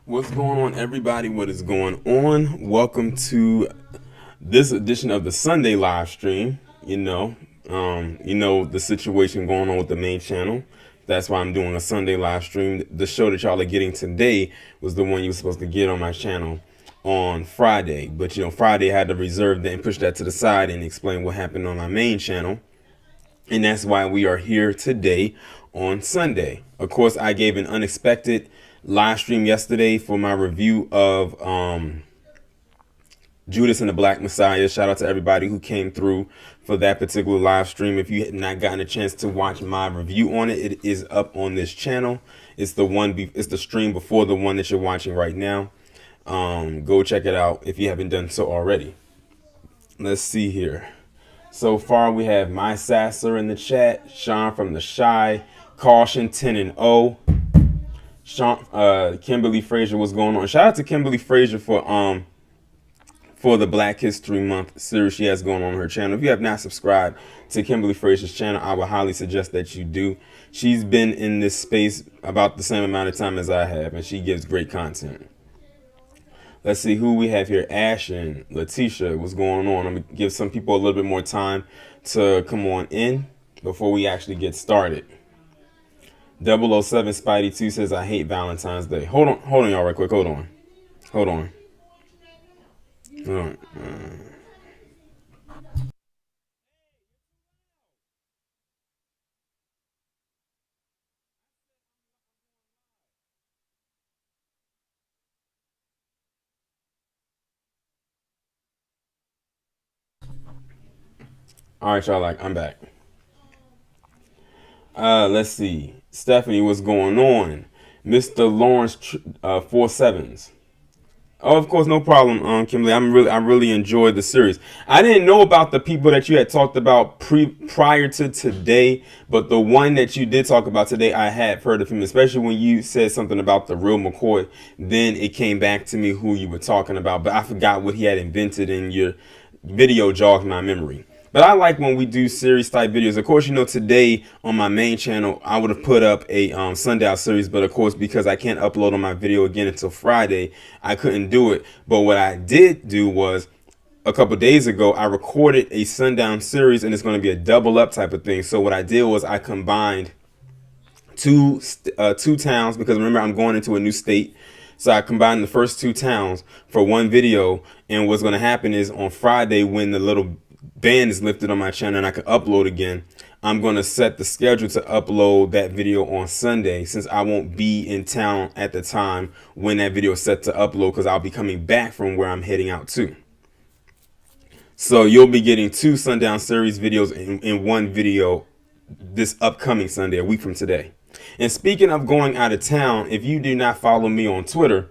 What's going on, everybody? What is going on? Welcome to this edition of the Sunday live stream. The situation going on with the main channel. That's why I'm doing a Sunday live stream. The show that y'all are getting today was the one you were supposed to get on my channel on Friday, but Friday I had to reserve that and push that to the side and explain what happened on my main channel. And that's why we are here today on Sunday. Of course, I gave an unexpected live stream yesterday for my review of Judas and the Black Messiah. Shout out to everybody who came through for that particular live stream. If you had not gotten a chance to watch my review on it, it is up on this channel. It's the stream before the one that you're watching right now. Go check it out if you haven't done so already. Let's see here. So far, we have My Sasser in the chat, Sean from the Shy, Caution 10-0, Sean, Kimberly Frazier, what's going on? Shout out to Kimberly Frazier for the Black History Month series she has going on her channel. If you have not subscribed to Kimberly Frazier's channel, I would highly suggest that you do. She's been in this space about the same amount of time as I have, and she gives great content. Let's see who we have here. Ash and Letitia, what's going on? I'm going to give some people a little bit more time to come on in before we actually get started. 007 Spidey 2 says, I hate Valentine's Day. Hold on, y'all, right quick. Hold on. All right, y'all, I'm back. Let's see. Stephanie, what's going on? Mr. Lawrence 47s. Oh, of course, no problem, Kimberly. I really enjoyed the series. I didn't know about the people that you had talked about prior to today, but the one that you did talk about today, I had heard of him, especially when you said something about the real McCoy. Then it came back to me who you were talking about, but I forgot what he had invented, and your video jogged my memory. But I like when we do series type videos. Of course, today on my main channel, I would have put up a sundown series. But of course, because I can't upload on my video again until Friday, I couldn't do it. But what I did do was a couple days ago, I recorded a sundown series, and it's going to be a double up type of thing. So what I did was I combined two towns, because remember, I'm going into a new state. So I combined the first two towns for one video. And what's going to happen is on Friday, when the little ban is lifted on my channel and I can upload again, I'm going to set the schedule to upload that video on Sunday, since I won't be in town at the time when that video is set to upload, because I'll be coming back from where I'm heading out to. So you'll be getting two sundown series videos in one video this upcoming Sunday, a week from today. And speaking of going out of town, if you do not follow me on Twitter,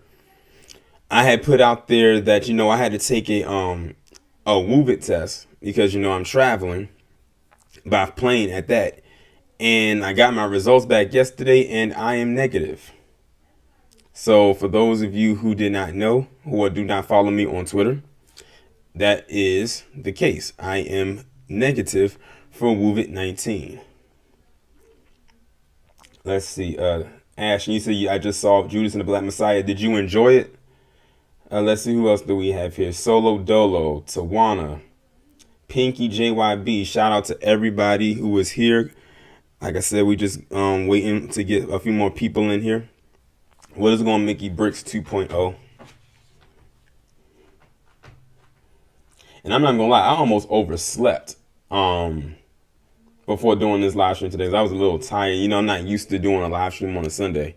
I had put out there that I had to take a WUVIT test, because I'm traveling by plane at that, and I got my results back yesterday, and I am negative. So for those of you who did not know, who do not follow me on Twitter, that is the case. I am negative for WUVIT-19. Let's see. Ash, you said I just saw Judas and the Black Messiah. Did you enjoy it? Let's see, who else do we have here? Solo Dolo, Tawana, Pinky JYB. Shout out to everybody who was here. Like I said, we just waiting to get a few more people in here. What is going on, Mickey Bricks 2.0? And I'm not gonna lie, I almost overslept before doing this live stream today. I was a little tired. I'm not used to doing a live stream on a Sunday.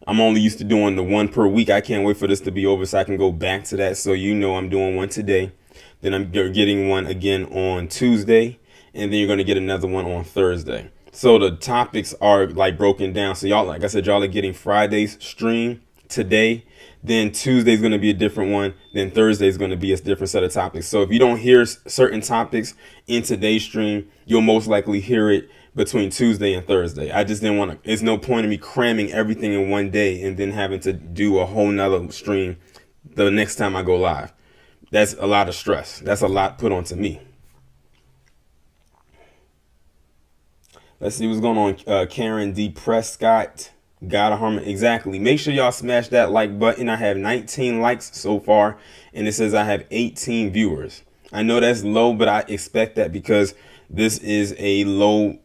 I'm only used to doing the one per week. I can't wait for this to be over so I can go back to that. So I'm doing one today. Then I'm getting one again on Tuesday. And then you're going to get another one on Thursday. So the topics are broken down. So y'all, like I said, y'all are getting Friday's stream today. Then Tuesday's going to be a different one. Then Thursday's going to be a different set of topics. So if you don't hear certain topics in today's stream, you'll most likely hear it between Tuesday and Thursday. I just didn't want to, there's no point in me cramming everything in one day and then having to do a whole nother stream the next time I go live. That's a lot of stress. That's a lot put onto me. Let's see what's going on. Karen D. Prescott. Gotta harmony. Exactly. Make sure y'all smash that like button. I have 19 likes so far, and it says I have 18 viewers. I know that's low, but I expect that because this is a low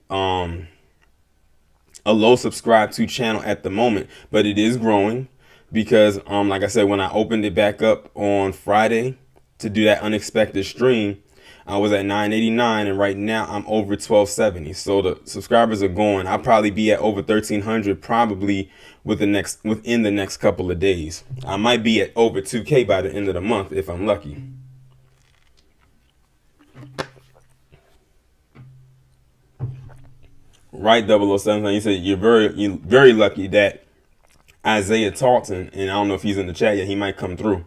subscribe to channel at the moment, but it is growing because like I said, when I opened it back up on Friday to do that unexpected stream, I was at 989, and right now I'm over 1270. So the subscribers are going. I'll probably be at over 1300 probably within the next couple of days. I might be at over 2K by the end of the month if I'm lucky. Right, 007. You said you're very lucky that Isaiah Talton, and I don't know if he's in the chat yet. He might come through.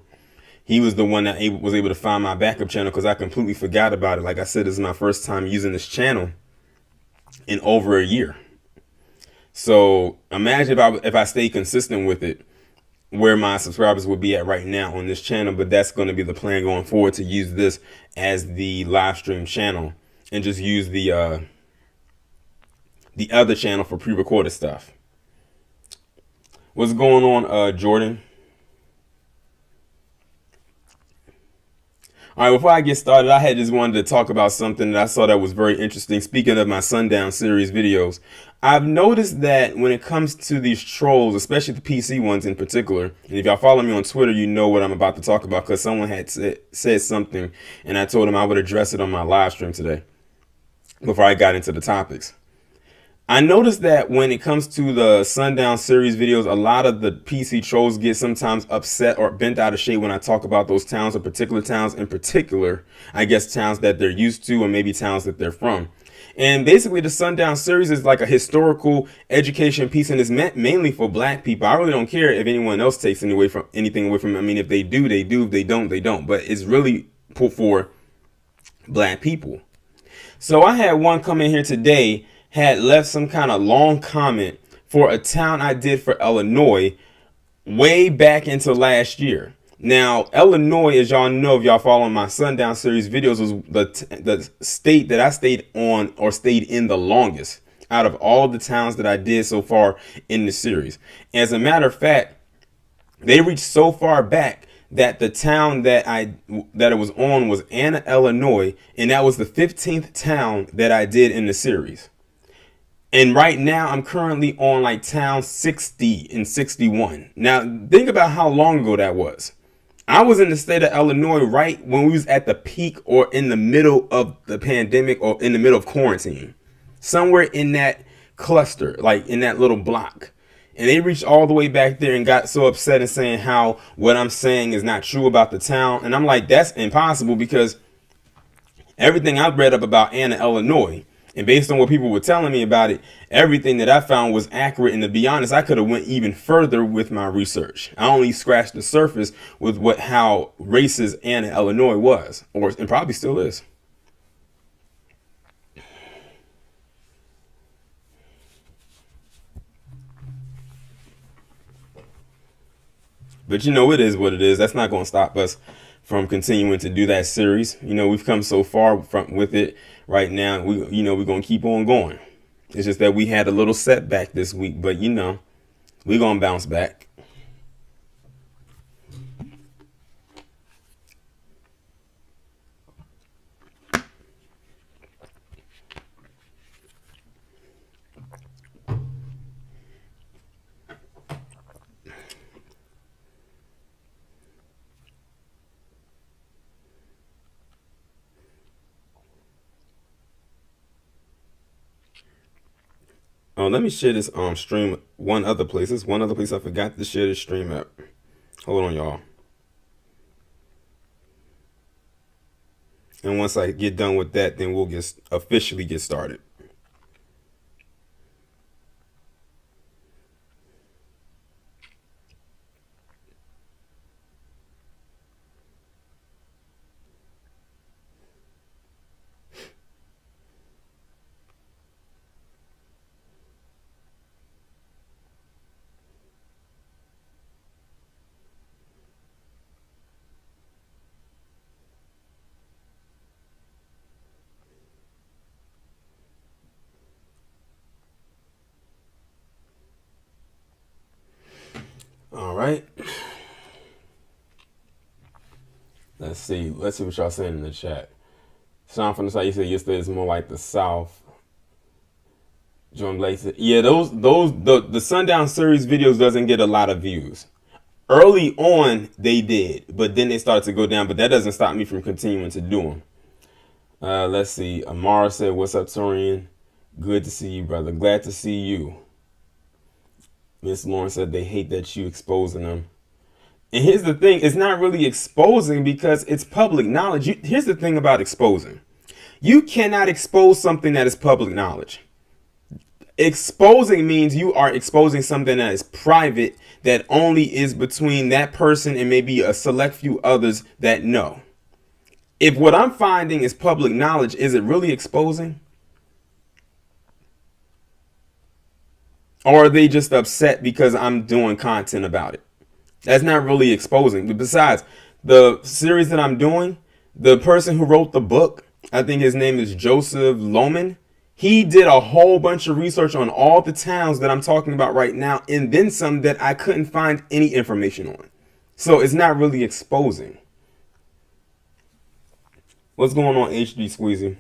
He was the one that was able to find my backup channel because I completely forgot about it. Like I said, this is my first time using this channel in over a year. So imagine if I stay consistent with it, where my subscribers would be at right now on this channel. But that's going to be the plan going forward, to use this as the live stream channel and just use the other channel for pre-recorded stuff. What's going on, Jordan? All right, before I get started, I had just wanted to talk about something that I saw that was very interesting. Speaking of my Sundown series videos, I've noticed that when it comes to these trolls, especially the PC ones in particular, and if y'all follow me on Twitter, you know what I'm about to talk about because someone had said something, and I told them I would address it on my live stream today before I got into the topics. I noticed that when it comes to the Sundown series videos, a lot of the PC trolls get sometimes upset or bent out of shape when I talk about those towns, or particular towns in particular, I guess towns that they're used to, or maybe towns that they're from. And basically the Sundown series is like a historical education piece, and it's meant mainly for black people. I really don't care if anyone else takes anything away from it. I mean, if they do, they do. If they don't, they don't. But it's really for black people. So I had one come in here today, had left some kind of long comment for a town I did for Illinois way back into last year. Now, Illinois, as y'all know, if y'all follow my Sundown series videos, was the state that I stayed on or stayed in the longest out of all the towns that I did so far in the series. As a matter of fact, they reached so far back that the town that it was on was Anna, Illinois, and that was the 15th town that I did in the series. And right now I'm currently on like town 60 and 61. Now think about how long ago that was. I was in the state of Illinois right when we was at the peak or in the middle of the pandemic or in the middle of quarantine. Somewhere in that cluster, like in that little block. And they reached all the way back there and got so upset and saying how what I'm saying is not true about the town. And I'm like, that's impossible, because everything I've read up about Anna, Illinois, and based on what people were telling me about it, everything that I found was accurate. And to be honest, I could have went even further with my research. I only scratched the surface with how racist Anna, Illinois was, and probably still is. But you know, it is what it is. That's not going to stop us from continuing to do that series. You know, we've come so far with it right now. We're going to keep on going. It's just that we had a little setback this week, but we're going to bounce back. Oh, let me share this stream one other place. There's one other place I forgot to share this stream at. Hold on, y'all. And once I get done with that, then we'll officially get started. Let's see. Let's see what y'all saying in the chat. Sean from the side, you said yesterday is more like the South. John Blake said, yeah, the Sundown series videos doesn't get a lot of views. Early on, they did, but then they started to go down. But that doesn't stop me from continuing to do them. Let's see. Amara said, "What's up, Torian? Good to see you, brother. Glad to see you." Miss Lauren said they hate that you exposing them. And here's the thing: it's not really exposing because it's public knowledge. Here's the thing about exposing: you cannot expose something that is public knowledge. Exposing means you are exposing something that is private, that only is between that person and maybe a select few others that know. If what I'm finding is public knowledge, is it really exposing? Or are they just upset because I'm doing content about it? That's not really exposing. But besides, the series that I'm doing, the person who wrote the book, I think his name is Joseph Lohman. He did a whole bunch of research on all the towns that I'm talking about right now, and then some that I couldn't find any information on. So it's not really exposing. What's going on, HD Squeezy?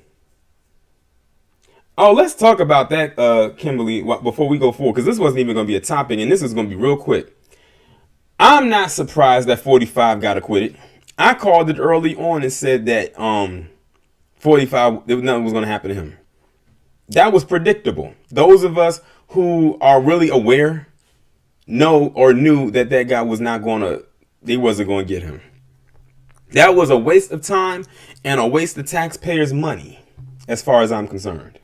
Oh, let's talk about that, Kimberly, before we go forward, because this wasn't even going to be a topic, and this is going to be real quick. I'm not surprised that 45 got acquitted. I called it early on and said that 45, nothing was going to happen to him. That was predictable. Those of us who are really aware know or knew that that guy was not going to, they wasn't going to get him. That was a waste of time and a waste of taxpayers' money, as far as I'm concerned.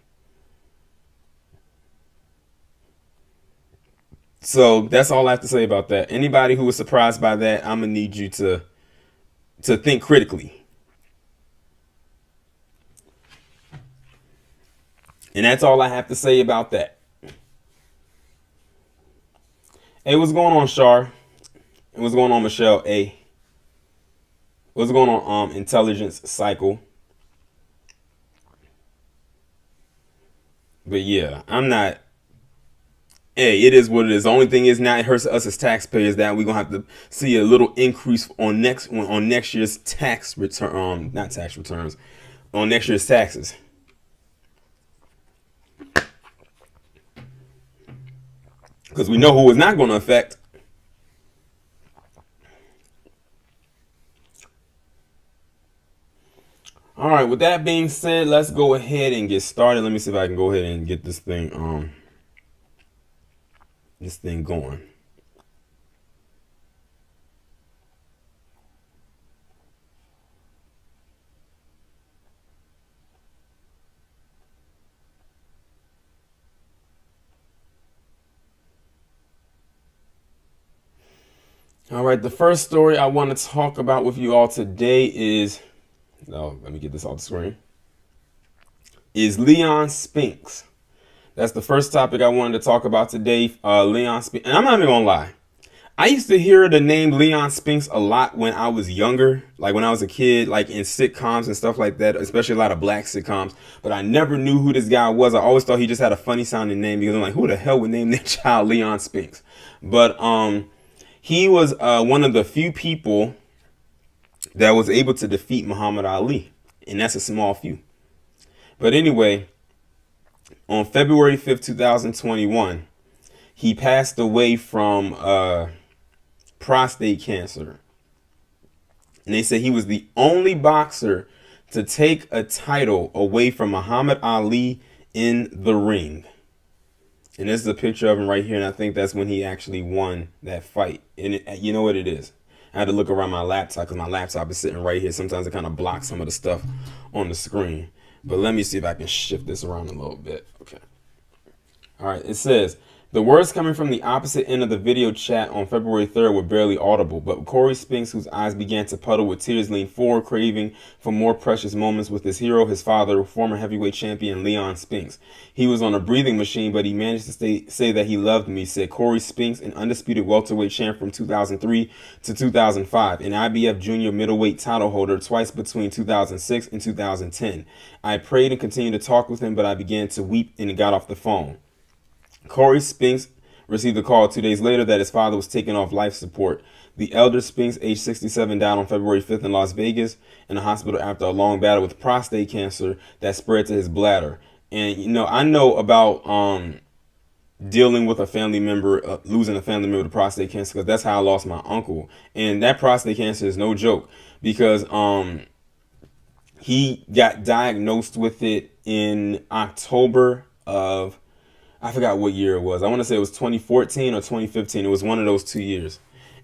So that's all I have to say about that. Anybody who was surprised by that, I'm gonna need you to think critically. And that's all I have to say about that. Hey, what's going on, Shar? And what's going on, Michelle A? What's going on, Intelligence Cycle? But yeah, I'm not. Hey, it is what it is. The only thing is now it hurts us as taxpayers that we're gonna have to see a little increase on next year's tax return, not tax returns, on next year's taxes. Because we know who it's not going to affect. All right, with that being said, let's go ahead and get started. Let me see if I can go ahead and get this thing going. All right, the first story I want to talk about with you all today is, let me get this off the screen, is Leon Spinks. That's the first topic I wanted to talk about today, Leon Spinks. And I'm not even going to lie. I used to hear the name Leon Spinks a lot when I was younger, like when I was a kid, like in sitcoms and stuff like that, especially a lot of black sitcoms. But I never knew who this guy was. I always thought he just had a funny sounding name because I'm like, who the hell would name their child Leon Spinks? But he was one of the few people that was able to defeat Muhammad Ali. And that's a small few. But anyway, on February 5th, 2021, he passed away from prostate cancer. And they said he was the only boxer to take a title away from Muhammad Ali in the ring. And this is a picture of him right here. And I think that's when he actually won that fight. And you know what it is? I had to look around my laptop because my laptop is sitting right here. Sometimes it kind of blocks some of the stuff on the screen. But let me see if I can shift this around a little bit. Okay. All right. It says, the words coming from the opposite end of the video chat on February 3rd were barely audible, but Corey Spinks, whose eyes began to puddle with tears, leaned forward, craving for more precious moments with his hero, his father, former heavyweight champion Leon Spinks. He was on a breathing machine, but he managed to say that he loved me, said Corey Spinks, an undisputed welterweight champ from 2003 to 2005, an IBF junior middleweight title holder twice between 2006 and 2010. I prayed and continued to talk with him, but I began to weep and got off the phone. Corey Spinks received a call 2 days later that his father was taken off life support. The elder Spinks, age 67, died on February 5th in Las Vegas in a hospital after a long battle with prostate cancer that spread to his bladder. And I know about dealing with a family member, losing a family member to prostate cancer, because that's how I lost my uncle. And that prostate cancer is no joke, because he got diagnosed with it in October of, I forgot what year it was. I want to say it was 2014 or 2015. It was one of those 2 years.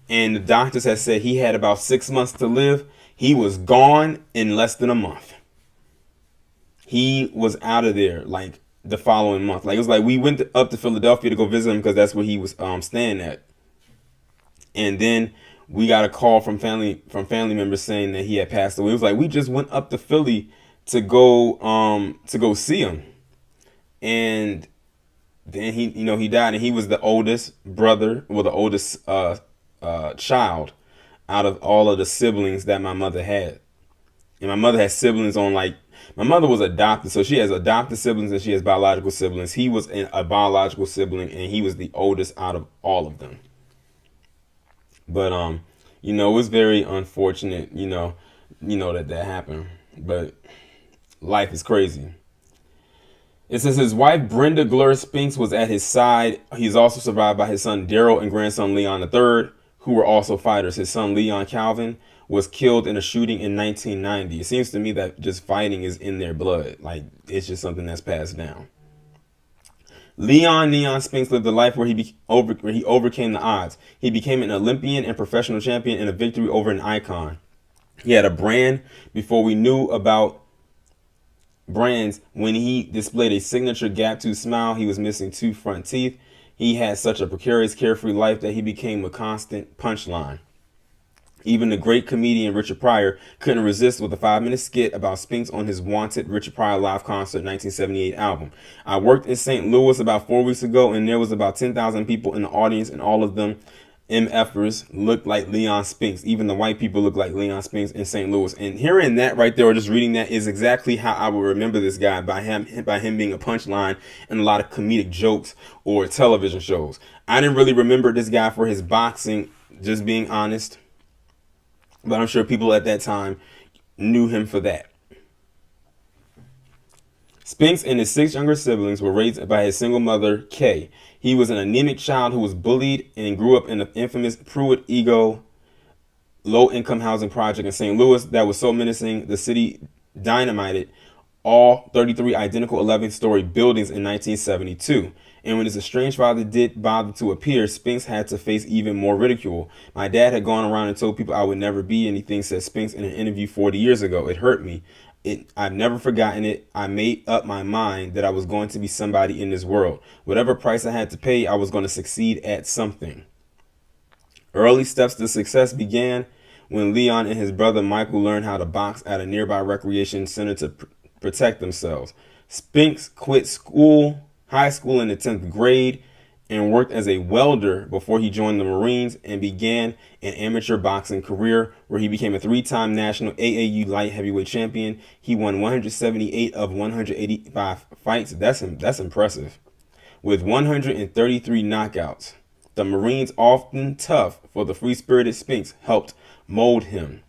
And the doctors had said he had about 6 months to live. He was gone in less than a month. He was out of there like the following month. Like, it was like we went up to Philadelphia to go visit him because that's where he was staying at. And then we got a call from family members saying that he had passed away. It was like we just went up to Philly to go see him. And then he died, and he was the oldest brother, well, the oldest child out of all of the siblings that my mother had. And my mother had siblings on, like, my mother was adopted, so she has adopted siblings and she has biological siblings. He was a biological sibling, and he was the oldest out of all of them. But it was very unfortunate, that happened. But life is crazy. It says his wife, Brenda Glur Spinks, was at his side. He's also survived by his son, Daryl, and grandson, Leon III, who were also fighters. His son, Leon Calvin, was killed in a shooting in 1990. It seems to me that just fighting is in their blood. Like, it's just something that's passed down. Leon Neon Spinks lived a life where he overcame the odds. He became an Olympian and professional champion in a victory over an icon. He had a brand before we knew about brands. When he displayed a signature gap-tooth smile, he was missing 2 front teeth. He had such a precarious, carefree life that he became a constant punchline. Even the great comedian Richard Pryor couldn't resist with a 5-minute skit about Spinks on his Wanted Richard Pryor Live Concert 1978 album. I worked in St. Louis about 4 weeks ago, and there was about 10,000 people in the audience, and all of them MFers looked like Leon Spinks. Even the white people look like Leon Spinks in St. Louis. And hearing that right there, or just reading that, is exactly how I would remember this guy, by him being a punchline in a lot of comedic jokes or television shows. I didn't really remember this guy for his boxing, just being honest. But I'm sure people at that time knew him for that. Spinks and his 6 younger siblings were raised by his single mother, Kay. He was an anemic child who was bullied and grew up in the infamous Pruitt-Ego low-income housing project in St. Louis that was so menacing the city dynamited all 33 identical 11-story buildings in 1972. And when his estranged father did bother to appear, Spinks had to face even more ridicule. My dad had gone around and told people I would never be anything, said Spinks in an interview 40 years ago. It hurt me. I've never forgotten it. I made up my mind that I was going to be somebody in this world. Whatever price I had to pay, I was going to succeed at something. Early steps to success began when Leon and his brother Michael learned how to box at a nearby recreation center to protect themselves. Spinks quit high school in the 10th grade and worked as a welder before he joined the Marines and began an amateur boxing career where he became a 3-time national AAU light heavyweight champion. He won 178 of 185 fights. That's impressive. With 133 knockouts. The Marines, often tough for the free-spirited Spinks, helped mold him.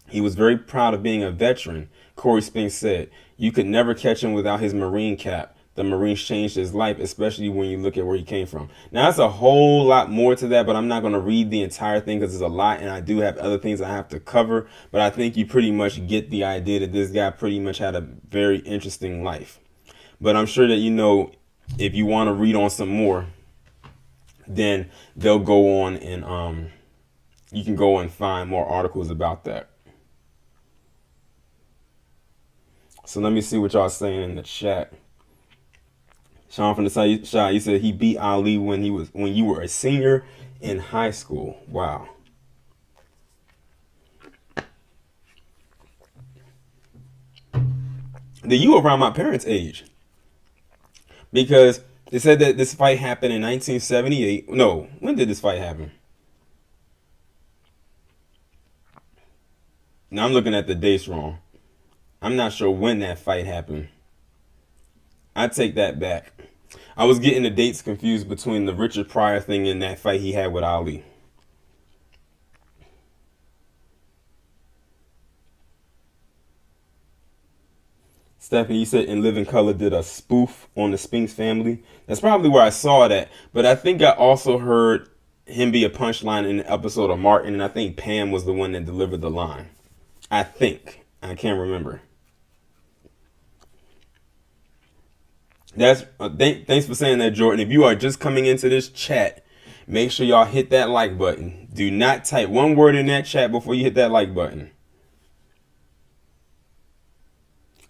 He was very proud of being a veteran. Corey Spinks said, "You could never catch him without his Marine cap. The Marines changed his life, especially when you look at where he came from." Now, that's a whole lot more to that, but I'm not going to read the entire thing because there's a lot, and I do have other things I have to cover. But I think you pretty much get the idea that this guy pretty much had a very interesting life. But I'm sure that, if you want to read on some more, then they'll go on and you can go and find more articles about that. So let me see what y'all saying in the chat. Sean from the side, you said he beat Ali when you were a senior in high school. Wow. Then you were around my parents' age, because they said that this fight happened in 1978. No, when did this fight happen? Now I'm looking at the dates wrong. I'm not sure when that fight happened. I take that back. I was getting the dates confused between the Richard Pryor thing and that fight he had with Ali. Stephanie, you said In Living Color did a spoof on the Spinks family. That's probably where I saw that. But I think I also heard him be a punchline in the episode of Martin, and I think Pam was the one that delivered the line. I think. I can't remember. Thanks for saying that, Jordan. If you are just coming into this chat, make sure y'all hit that like button. Do not type one word in that chat before you hit that like button.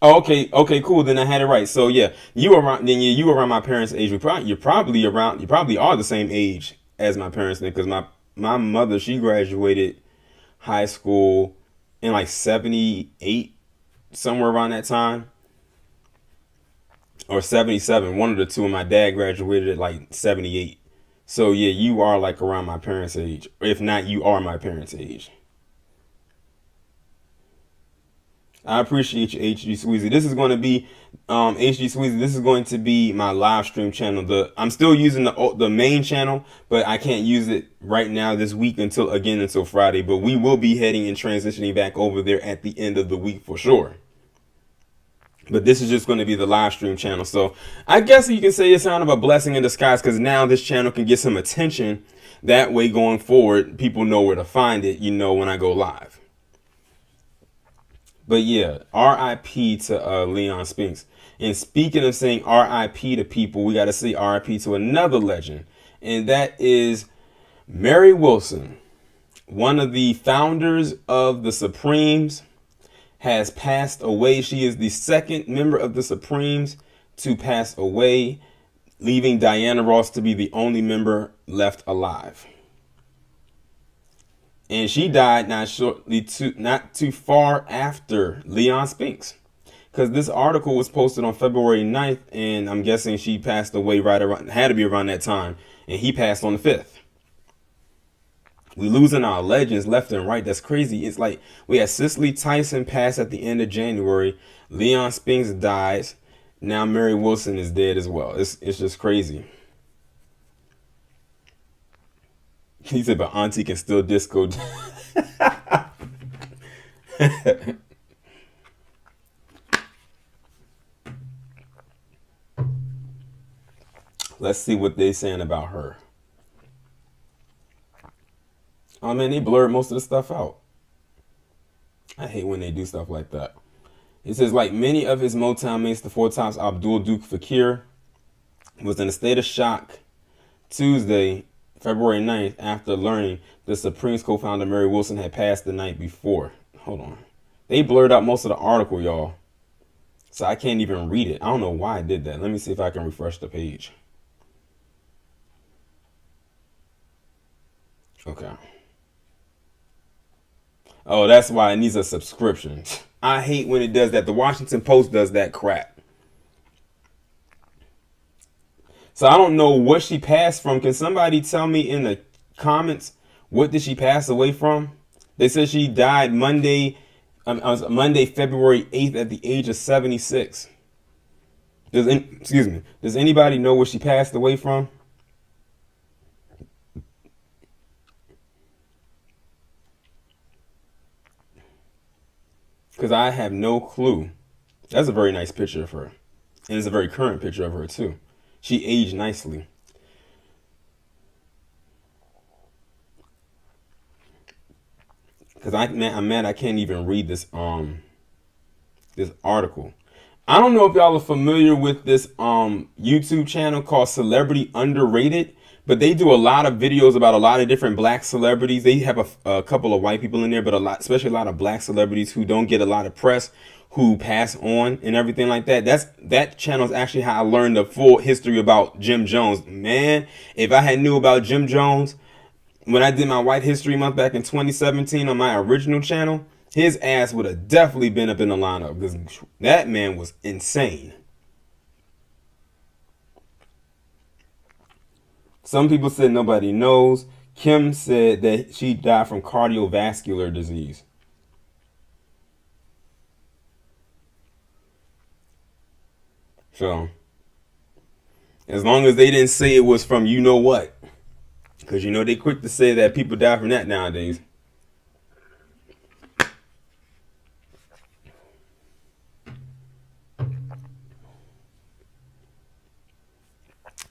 Oh, okay, cool. Then I had it right. So yeah, you around my parents' age. You probably are the same age as my parents then, because my mother, she graduated high school in like 78, somewhere around that time, or 77, one of the two. And my dad graduated at like 78. So yeah, you are like around my parents' age. If not, you are my parents' age. I appreciate you, HG Sweezy. This is going to be HG Sweezy. This is going to be my live stream channel. I'm still using the main channel, but I can't use it right now this week until Friday. But we will be heading and transitioning back over there at the end of the week for sure. But this is just going to be the live stream channel. So I guess you can say it's kind of a blessing in disguise, because now this channel can get some attention. That way, going forward, people know where to find it, when I go live. But yeah, R.I.P. to Leon Spinks. And speaking of saying R.I.P. to people, we got to say R.I.P. to another legend. And that is Mary Wilson, one of the founders of the Supremes, has passed away. She is the second member of the Supremes to pass away, leaving Diana Ross to be the only member left alive. And she died not too far after Leon Spinks, because this article was posted on February 9th, and I'm guessing she passed away had to be around that time, and he passed on the 5th. We losing our legends left and right. That's crazy. It's like we had Cicely Tyson pass at the end of January. Leon Spinks dies. Now Mary Wilson is dead as well. It's just crazy. He said, but Auntie can still disco. Let's see what they're saying about her. Oh man, they blurred most of the stuff out. I hate when they do stuff like that. It says, like many of his Motown mates, the Four Tops Abdul Duke Fakir was in a state of shock Tuesday, February 9th, after learning the Supremes co-founder Mary Wilson had passed the night before. Hold on. They blurred out most of the article, y'all. So I can't even read it. I don't know why I did that. Let me see if I can refresh the page. Okay. Oh, that's why it needs a subscription. I hate when it does that. The Washington Post does that crap. So I don't know what she passed from. Can somebody tell me in the comments, what did she pass away from? They said she died Monday, February 8th at the age of 76. Does anybody know what she passed away from? Because I have no clue. That's a very nice picture of her. And it's a very current picture of her, too. She aged nicely. Because I'm mad I can't even read this article. I don't know if y'all are familiar with this YouTube channel called Celebrity Underrated, but they do a lot of videos about a lot of different black celebrities. They have a couple of white people in there, but especially a lot of black celebrities who don't get a lot of press, who pass on and everything like that. That channel is actually how I learned the full history about Jim Jones. Man, if I had knew about Jim Jones when I did my White History Month back in 2017 on my original channel, his ass would have definitely been up in the lineup, because that man was insane. Some people said nobody knows. Kim said that she died from cardiovascular disease. So As long as they didn't say it was from you know what. Because you know they quick to say that people die from that nowadays.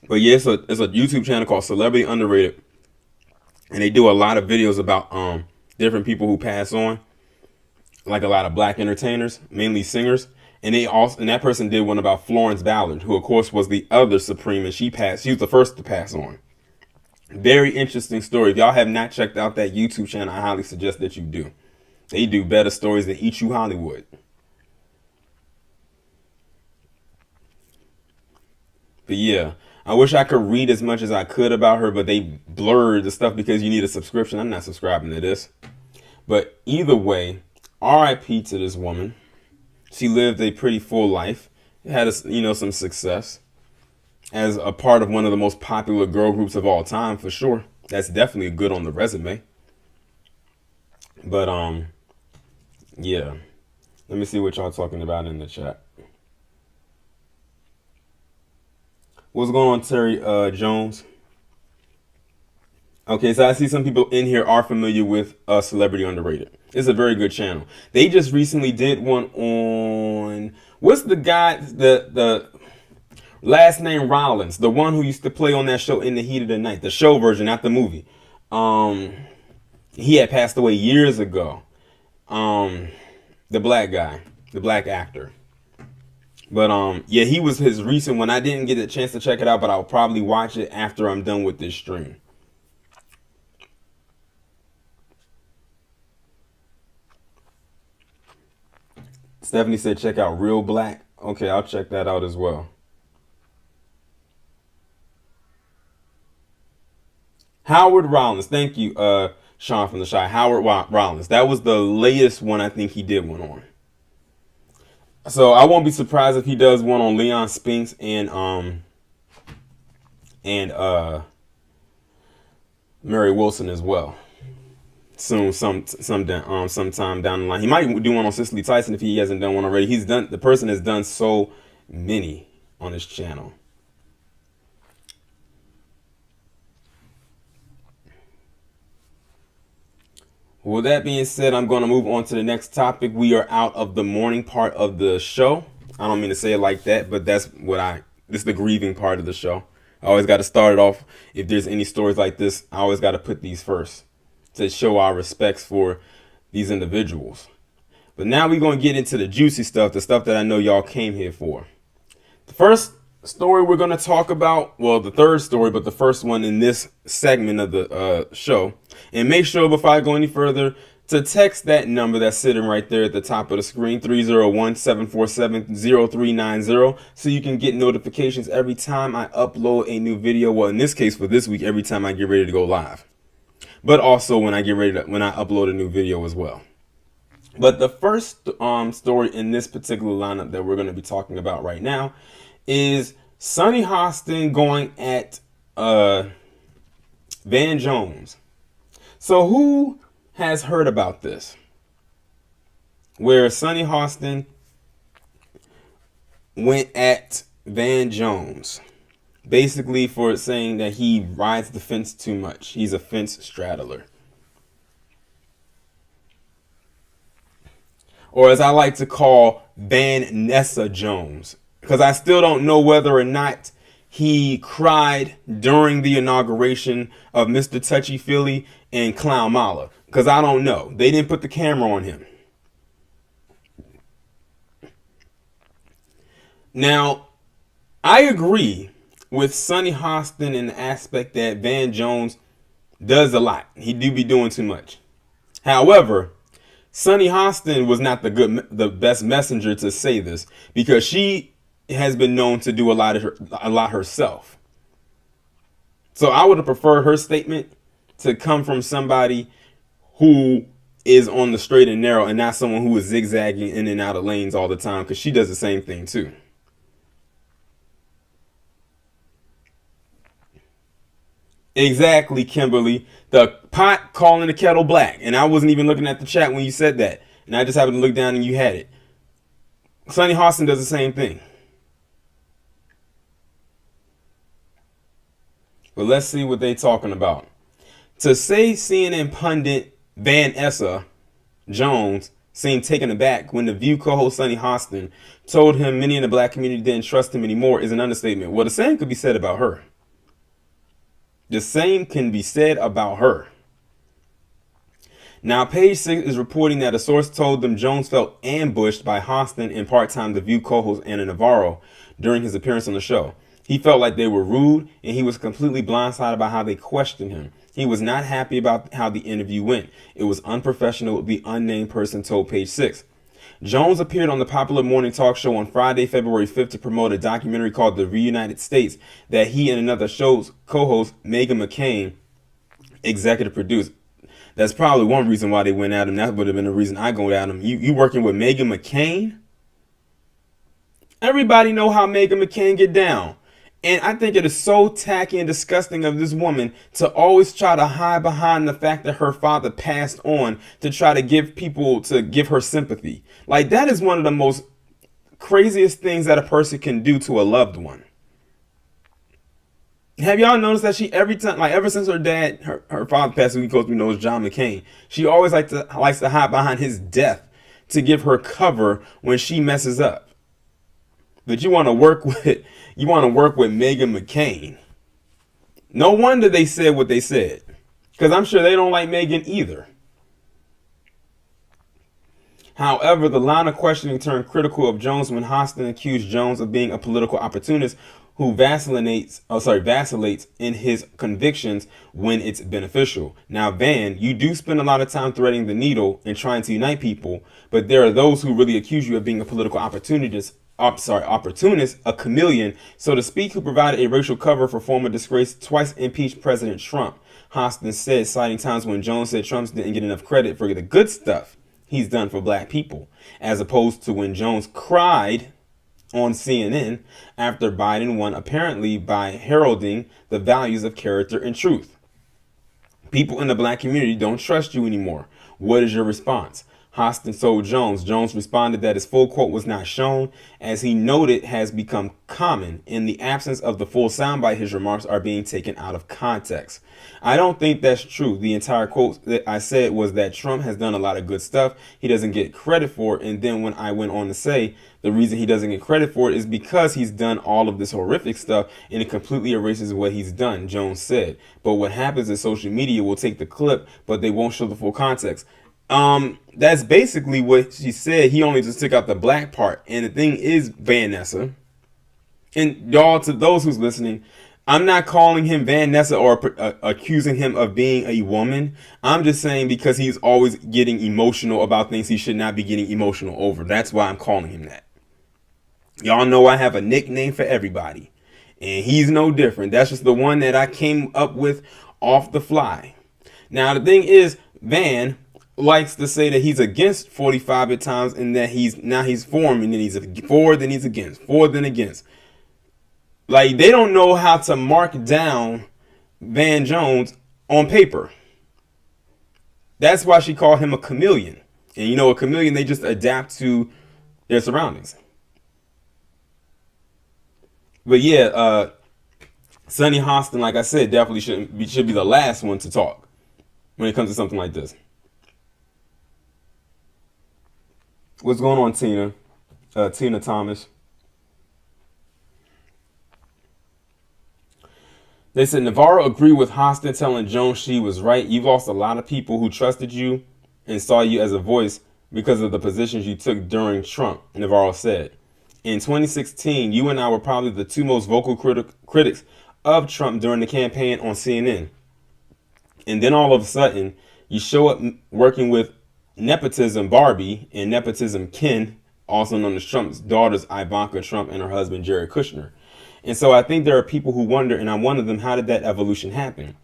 But yeah, it's a YouTube channel called Celebrity Underrated. And they do a lot of videos about different people who pass on. Like a lot of black entertainers, mainly singers. And that person did one about Florence Ballard, who of course was the other Supreme, and she passed. She was the first to pass on. Very interesting story. If y'all have not checked out that YouTube channel, I highly suggest that you do. They do better stories than Eat You Hollywood. But yeah, I wish I could read as much as I could about her, but they blurred the stuff because you need a subscription. I'm not subscribing to this. But either way, RIP to this woman. She lived a pretty full life. Had some success as a part of one of the most popular girl groups of all time, for sure. That's definitely good on the resume. But yeah. Let me see what y'all talking about in the chat. What's going on, Terry Jones? Okay, so I see some people in here are familiar with Celebrity Underrated. It's a very good channel. They just recently did one on what's the guy the last name Rollins, the one who used to play on that show In the Heat of the Night, the show version, not the movie. He had passed away years ago. The black guy, the black actor. But yeah, he was his recent one. I didn't get a chance to check it out, but I'll probably watch it after I'm done with this stream. Stephanie said check out Real Black. Okay, I'll check that out as well. Howard Rollins. Thank you, Sean from the Shy. Howard Rollins. That was the latest one I think he did one on. So I won't be surprised if he does one on Leon Spinks and Mary Wilson as well. Soon, sometime down the line. He might do one on Cicely Tyson if he hasn't done one already. The person has done so many on his channel. With that being said, I'm going to move on to the next topic. We are out of the mourning part of the show. I don't mean to say it like that, but this is the grieving part of the show. I always got to start it off. If there's any stories like this, I always got to put these first to show our respects for these individuals. But now we're going to get into the juicy stuff, the stuff that I know y'all came here for. The first story we're going to talk about, well, the third story, but the first one in this segment of the show. And make sure before I go any further to text that number that's sitting right there at the top of the screen, 301-747-0390, so you can get notifications every time I upload a new video. Well, in this case for this week, every time I get ready to go live. But also when I upload a new video as well. But the first story in this particular lineup that we're going to be talking about right now is Sunny Hostin going at Van Jones. So who has heard about this? Where Sunny Hostin went at Van Jones. Basically for saying that he rides the fence too much. He's a fence straddler. Or as I like to call Van Nessa Jones. Because I still don't know whether or not he cried during the inauguration of Mr. Touchy Feely and Clown Mala. Because I don't know. They didn't put the camera on him. Now, I agree with Sunny Hostin in the aspect that Van Jones does a lot. He do be doing too much. However, Sunny Hostin was not the best messenger to say this because she has been known to do a lot herself. So I would have preferred her statement to come from somebody who is on the straight and narrow and not someone who is zigzagging in and out of lanes all the time, because she does the same thing too. Exactly, Kimberly. The pot calling the kettle black. And I wasn't even looking at the chat when you said that. And I just happened to look down and you had it. Sunny Hostin does the same thing. But let's see what they talking about. To say CNN pundit Vanessa Jones seemed taken aback when the View co-host Sunny Hostin told him many in the black community didn't trust him anymore is an understatement. Well, the same could be said about her. The same can be said about her. Now, Page 6 is reporting that a source told them Jones felt ambushed by Hostin and part-time The View co-host Ana Navarro during his appearance on the show. He felt like they were rude, and he was completely blindsided by how they questioned him. He was not happy about how the interview went. It was unprofessional, the unnamed person told Page 6. Jones appeared on the popular morning talk show on Friday, February 5th to promote a documentary called The Reunited States that he and another show's co-host, Meghan McCain, executive produced. That's probably one reason why they went at him. That would have been the reason I go at him. You working with Meghan McCain? Everybody know how Meghan McCain get down. And I think it is so tacky and disgusting of this woman to always try to hide behind the fact that her father passed on to try to give her sympathy. Like, that is one of the most craziest things that a person can do to a loved one. Have y'all noticed that she every time, like ever since her father passed, who goes, knows John McCain, she always likes to hide behind his death to give her cover when she messes up. But you want to work with Meghan McCain. No wonder they said what they said, because I'm sure they don't like Meghan either. However, the line of questioning turned critical of Jones when Hostin accused Jones of being a political opportunist who vacillates in his convictions when it's beneficial. Now, Van, you do spend a lot of time threading the needle and trying to unite people, but there are those who really accuse you of being a political opportunist, a chameleon, so to speak, who provided a racial cover for former disgraced, twice impeached President Trump. Hostin said, citing times when Jones said Trump didn't get enough credit for the good stuff he's done for black people, as opposed to when Jones cried on CNN after Biden won, apparently by heralding the values of character and truth. People in the black community don't trust you anymore. What is your response? Hostin told Jones. Jones responded that his full quote was not shown, as he noted has become common. In the absence of the full soundbite, his remarks are being taken out of context. I don't think that's true. The entire quote that I said was that Trump has done a lot of good stuff. He doesn't get credit for it. And then when I went on to say the reason he doesn't get credit for it is because he's done all of this horrific stuff and it completely erases what he's done, Jones said. But what happens is social media will take the clip, but they won't show the full context. That's basically what she said. He only just took out the black part. And the thing is, Vanessa, and y'all, to those who's listening, I'm not calling him Vanessa or accusing him of being a woman. I'm just saying because he's always getting emotional about things he should not be getting emotional over. That's why I'm calling him that. Y'all know I have a nickname for everybody, and he's no different. That's just the one that I came up with off the fly. Now, the thing is, Van likes to say that he's against 45 at times, and that he's for him, and then he's for, then he's against, for, then against. Like, they don't know how to mark down Van Jones on paper. That's why she called him a chameleon. And you know, a chameleon, they just adapt to their surroundings. But yeah, Sunny Hostin, like I said, definitely should be the last one to talk when it comes to something like this. What's going on, Tina? Tina Thomas. They said Navarro agreed with Hostin, telling Jones she was right. You've lost a lot of people who trusted you and saw you as a voice because of the positions you took during Trump, Navarro said. In 2016, you and I were probably the two most vocal critics of Trump during the campaign on CNN. And then all of a sudden, you show up working with Nepotism Barbie and Nepotism Ken, also known as Trump's daughters, Ivanka Trump and her husband, Jared Kushner. And so I think there are people who wonder, and I'm one of them, how did that evolution happen?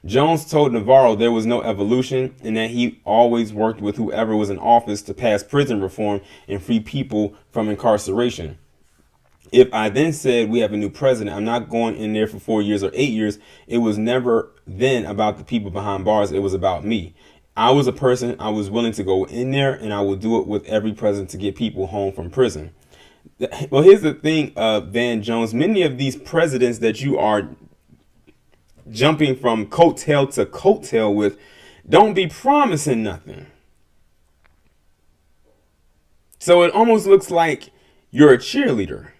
Jones told Navarro there was no evolution and that he always worked with whoever was in office to pass prison reform and free people from incarceration. If I then said we have a new president, I'm not going in there for 4 years or 8 years. It was never then about the people behind bars. It was about me. I was a person, I was willing to go in there, and I would do it with every president to get people home from prison. Well, here's the thing, Van Jones. Many of these presidents that you are jumping from coattail to coattail with, don't be promising nothing. So it almost looks like you're a cheerleader.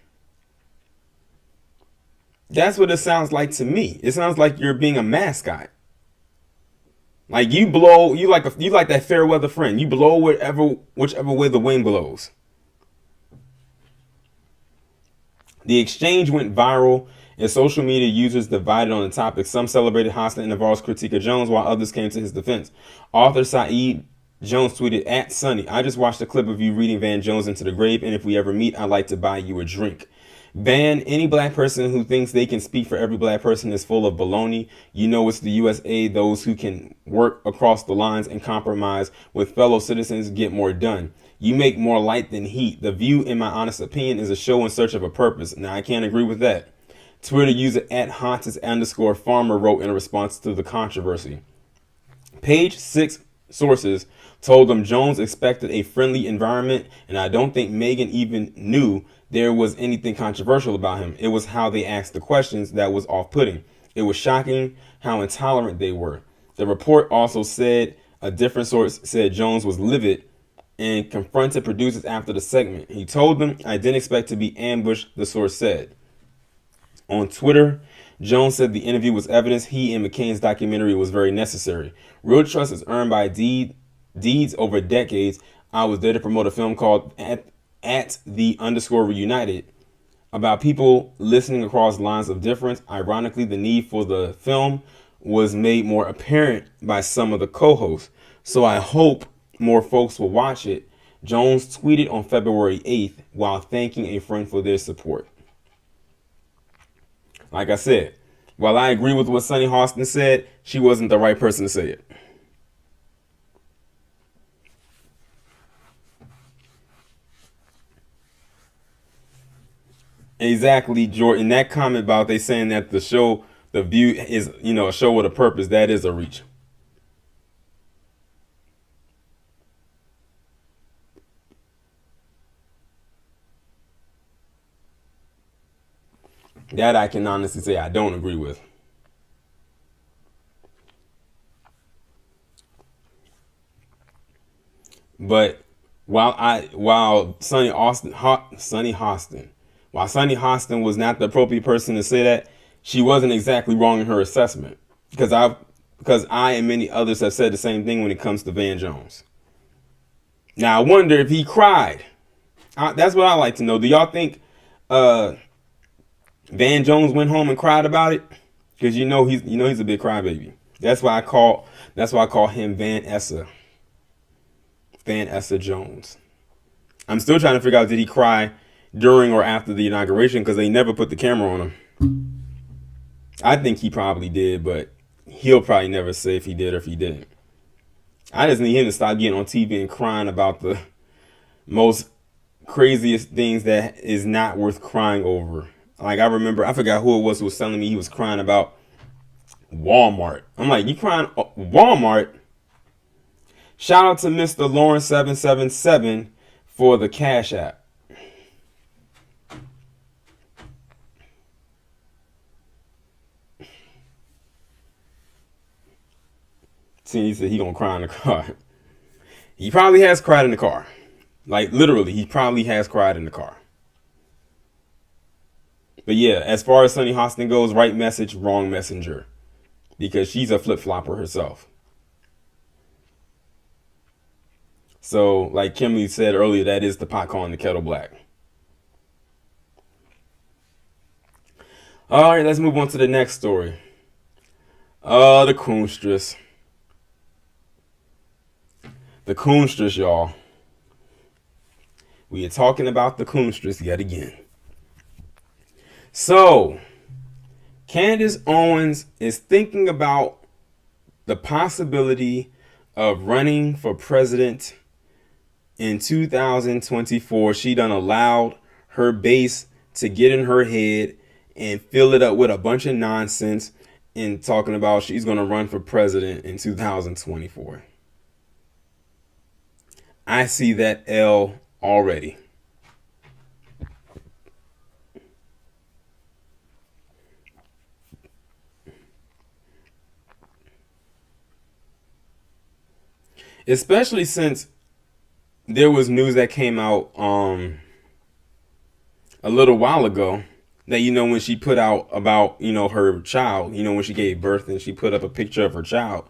That's what it sounds like to me. It sounds like you're being a mascot. Like you blow, you like that fair weather friend. You blow whichever way the wind blows. The exchange went viral, and social media users divided on the topic. Some celebrated Hostin and Navarro's critique of Jones, while others came to his defense. Author Saeed Jones tweeted, at Sonny, I just watched a clip of you reading Van Jones into the grave, and if we ever meet, I'd like to buy you a drink. Van, any black person who thinks they can speak for every black person is full of baloney. You know it's the USA. Those who can work across the lines and compromise with fellow citizens get more done. You make more light than heat. The View, in my honest opinion, is a show in search of a purpose. Now, I can't agree with that. Twitter user at Hontus_Farmer wrote in response to the controversy. Page 6 sources told him Jones expected a friendly environment, and I don't think Megan even knew there was anything controversial about him. It was how they asked the questions that was off-putting. It was shocking how intolerant they were. The report also said a different source said Jones was livid and confronted producers after the segment. He told them, I didn't expect to be ambushed, the source said. On Twitter, Jones said the interview was evidence he and McCain's documentary was very necessary. Real trust is earned by deeds over decades. I was there to promote a film called at the _ reunited about people listening across lines of difference. Ironically, the need for the film was made more apparent by some of the co-hosts. So I hope more folks will watch it. Jones tweeted on February 8th while thanking a friend for their support. Like I said, while I agree with what Sunny Hostin said, she wasn't the right person to say it. Exactly, Jordan. That comment about they saying that the show, The View, is a show with a purpose. That is a reach. That I can honestly say I don't agree with. But while Sunny Hostin was not the appropriate person to say that, she wasn't exactly wrong in her assessment. Because I and many others have said the same thing when it comes to Van Jones. Now I wonder if he cried. That's what I like to know. Do y'all think Van Jones went home and cried about it? Because he's a big crybaby. That's why I call him Van Essa Jones. I'm still trying to figure out, did he cry during or after the inauguration, because they never put the camera on him. I think he probably did, but he'll probably never say if he did or if he didn't. I just need him to stop getting on TV and crying about the most craziest things that is not worth crying over. Like, I forgot who it was who was telling me he was crying about Walmart. I'm like, you crying Walmart? Shout out to Mr. Lawrence 777 for the Cash App. See, he said he gonna cry in the car. He probably has cried in the car. Like, literally, he probably has cried in the car. But yeah, as far as Sunny Hostin goes, right message, wrong messenger. Because she's a flip-flopper herself. So, like Kimberly said earlier, that is the pot calling the kettle black. All right, let's move on to the next story. The Coonstress. The Coonstress, y'all. We are talking about the Coonstress yet again. So, Candace Owens is thinking about the possibility of running for president in 2024. She done allowed her base to get in her head and fill it up with a bunch of nonsense and talking about she's going to run for president in 2024. I see that L already. especially since there was news that came out a little while ago that, when she put out about, her child, when she gave birth and she put up a picture of her child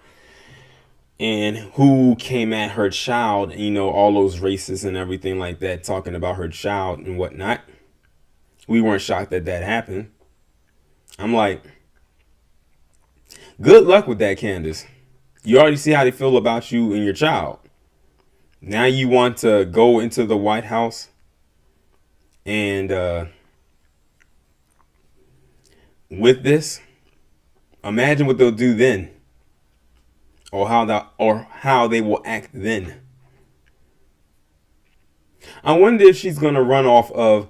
and who came at her child, all those racists and everything like that, talking about her child and whatnot. We weren't shocked that that happened. I'm like, good luck with that, Candace. You already see how they feel about you and your child. Now you want to go into the White House and with this, imagine what they'll do then, or how they will act then. I wonder if she's gonna run off of.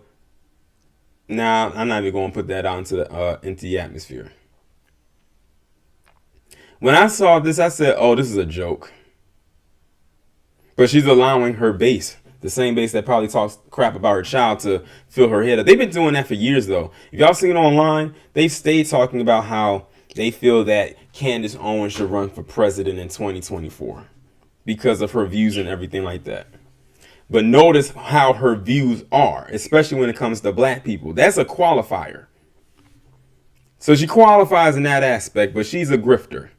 Nah, I'm not even gonna put that out into the atmosphere. When I saw this, I said, "Oh, this is a joke." But she's allowing her base, the same base that probably talks crap about her child, to fill her head up. They've been doing that for years, though. If y'all seen it online, they've stayed talking about how they feel that Candace Owens should run for president in 2024 because of her views and everything like that. But notice how her views are, especially when it comes to black people. That's a qualifier. So she qualifies in that aspect, but she's a grifter.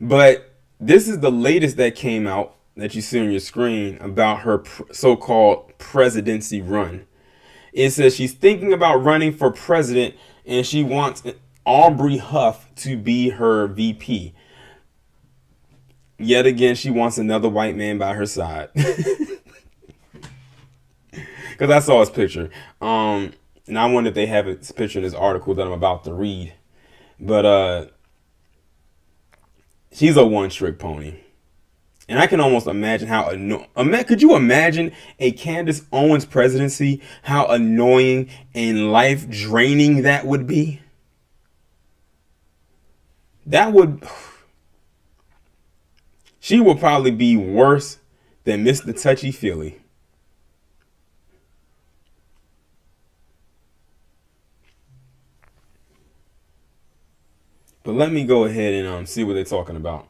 But this is the latest that came out that you see on your screen about her so-called presidency run. It says she's thinking about running for president and she wants Aubrey Huff to be her VP. Yet again, she wants another white man by her side. Because I saw his picture. And I wonder if they have his picture in this article that I'm about to read. But she's a one-trick pony. And I can almost imagine how could you imagine a Candace Owens presidency? How annoying and life-draining that would be? She would probably be worse than Mr. Touchy-Feely. But let me go ahead and see what they're talking about.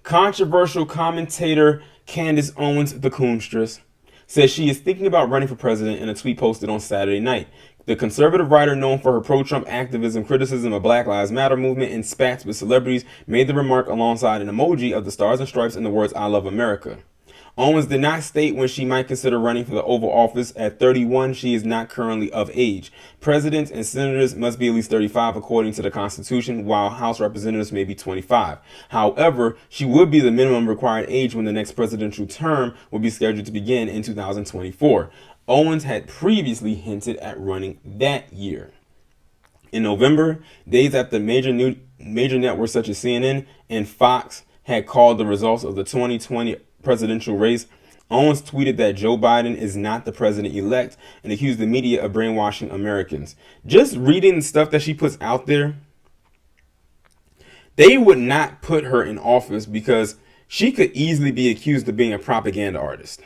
Controversial commentator Candace Owens, the Coonstress, says she is thinking about running for president in a tweet posted on Saturday night. The conservative writer, known for her pro-Trump activism, criticism of Black Lives Matter movement, and spats with celebrities, made the remark alongside an emoji of the stars and stripes and the words, "I love America." Owens did not state when she might consider running for the Oval Office. At 31, she is not currently of age. Presidents and senators must be at least 35 according to the Constitution, while House representatives may be 25. However, she would be the minimum required age when the next presidential term will be scheduled to begin in 2024. Owens had previously hinted at running that year. In November, days after major networks such as CNN and Fox had called the results of the 2020 presidential race, Owens tweeted that Joe Biden is not the president-elect and accused the media of brainwashing Americans. Just reading the stuff that she puts out there, they would not put her in office because she could easily be accused of being a propaganda artist.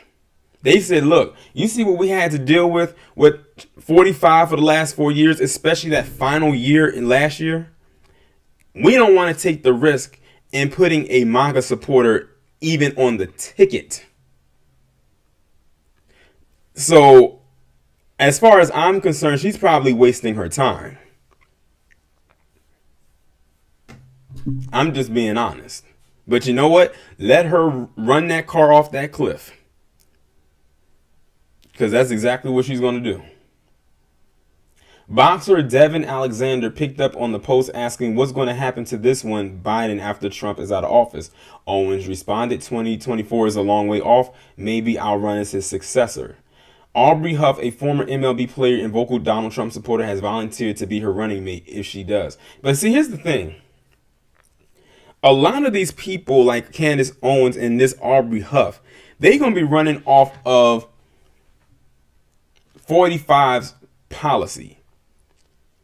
They said, look, you see what we had to deal with 45 for the last 4 years, especially that final year in last year? We don't want to take the risk in putting a MAGA supporter even on the ticket. So, as far as I'm concerned, she's probably wasting her time. I'm just being honest. But you know what? Let her run that car off that cliff. Because that's exactly what she's going to do. Boxer Devin Alexander picked up on the post asking what's going to happen to this one, Biden, after Trump is out of office. Owens responded, 2024 is a long way off. Maybe I'll run as his successor. Aubrey Huff, a former MLB player and vocal Donald Trump supporter, has volunteered to be her running mate if she does. But see, here's the thing. A lot of these people like Candace Owens and this Aubrey Huff, they're going to be running off of 45's policy.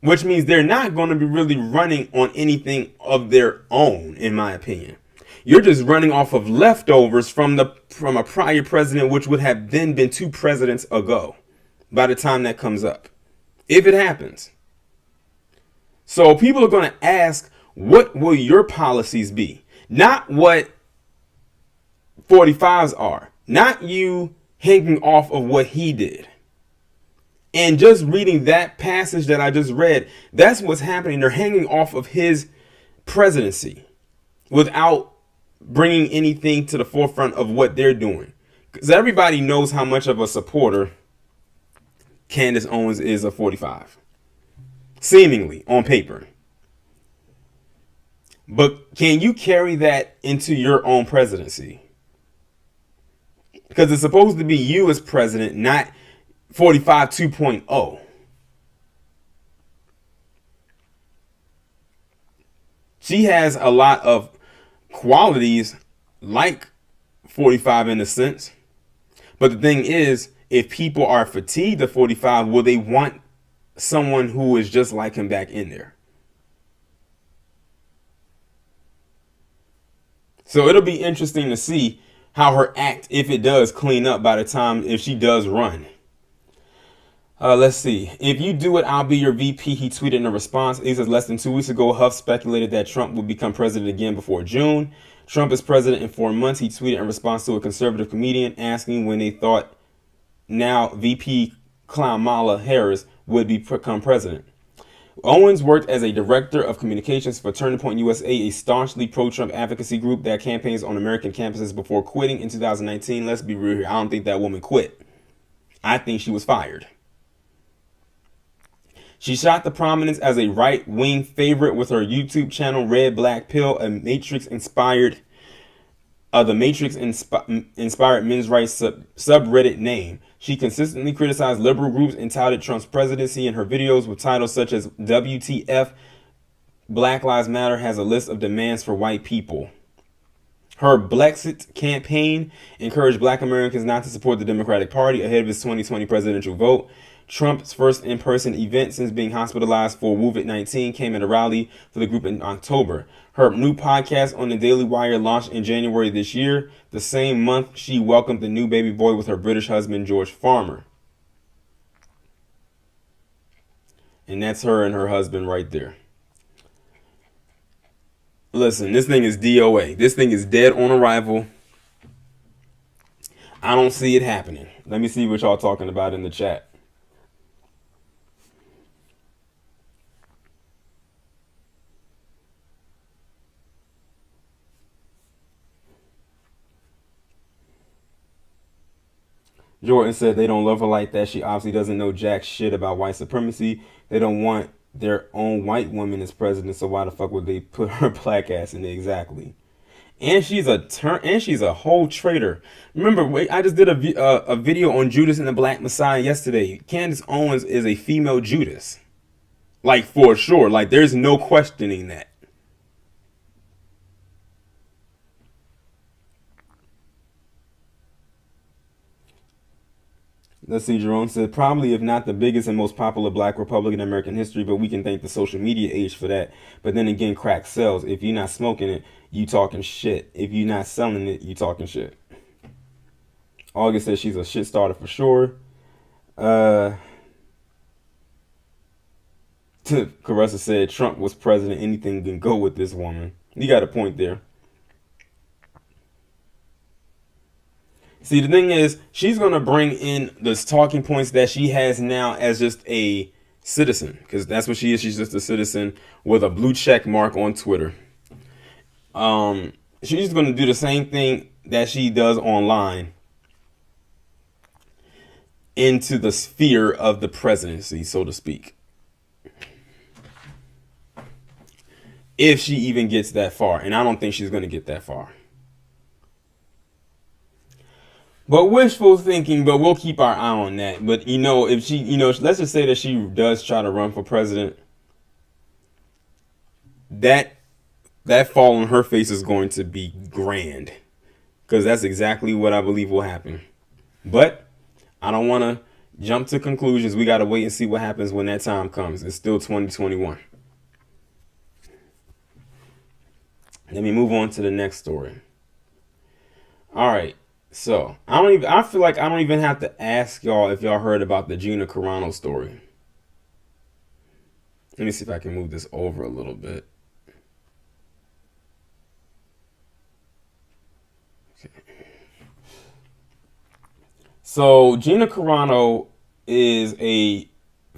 Which means they're not going to be really running on anything of their own, in my opinion. You're just running off of leftovers from a prior president, which would have then been 2 presidents ago by the time that comes up. If it happens. So people are going to ask, what will your policies be? Not what 45s are. Not you hanging off of what he did. And just reading that passage that I just read, that's what's happening. They're hanging off of his presidency without bringing anything to the forefront of what they're doing. Because everybody knows how much of a supporter Candace Owens is of 45. Seemingly, on paper. But can you carry that into your own presidency? Because it's supposed to be you as president, not 45 2.0. She has a lot of qualities like 45 in a sense. But the thing is, if people are fatigued of 45, will they want someone who is just like him back in there? So it'll be interesting to see how her act, if it does clean up by the time, if she does run. Let's see. If you do it, I'll be your VP, he tweeted in a response. He says, less than 2 weeks ago, Huff speculated that Trump would become president again before June. Trump is president in 4 months. He tweeted in response to a conservative comedian asking when they thought now VP Kamala Harris would become president. Owens worked as a director of communications for Turning Point USA, a staunchly pro-Trump advocacy group that campaigns on American campuses before quitting in 2019. Let's be real here. I don't think that woman quit. I think she was fired. She shot to prominence as a right-wing favorite with her YouTube channel Red Black Pill, a Matrix-inspired men's rights subreddit name. She consistently criticized liberal groups and touted Trump's presidency in her videos with titles such as WTF, Black Lives Matter has a list of demands for white people. Her Blexit campaign encouraged black Americans not to support the Democratic Party ahead of his 2020 presidential vote. Trump's first in-person event since being hospitalized for COVID-19 came at a rally for the group in October. Her new podcast on the Daily Wire launched in January this year. The same month, she welcomed the new baby boy with her British husband, George Farmer. And that's her and her husband right there. Listen, this thing is DOA. This thing is dead on arrival. I don't see it happening. Let me see what y'all talking about in the chat. Jordan said they don't love her like that. She obviously doesn't know jack shit about white supremacy. They don't want their own white woman as president, so why the fuck would they put her black ass in there? Exactly. And she's a whole traitor. Remember, I just did a video on Judas and the Black Messiah yesterday. Candace Owens is a female Judas. Like, for sure. Like, there's no questioning that. Let's see, Jerome said, probably if not the biggest and most popular black Republican in American history, but we can thank the social media age for that. But then again, crack sells. If you're not smoking it, you talking shit. If you're not selling it, you talking shit. August says she's a shit starter for sure. Caressa said Trump was president. Anything can go with this woman. You got a point there. See, the thing is, she's going to bring in the talking points that she has now as just a citizen. Because that's what she is. She's just a citizen with a blue check mark on Twitter. She's going to do the same thing that she does online into the sphere of the presidency, so to speak. If she even gets that far. And I don't think she's going to get that far. But wishful thinking, but we'll keep our eye on that. But, if she, let's just say that she does try to run for president. That fall on her face is going to be grand. Because that's exactly what I believe will happen. But I don't want to jump to conclusions. We got to wait and see what happens when that time comes. It's still 2021. Let me move on to the next story. All right. So, I feel like I don't even have to ask y'all if y'all heard about the Gina Carano story. Let me see if I can move this over a little bit. Okay. So Gina Carano is a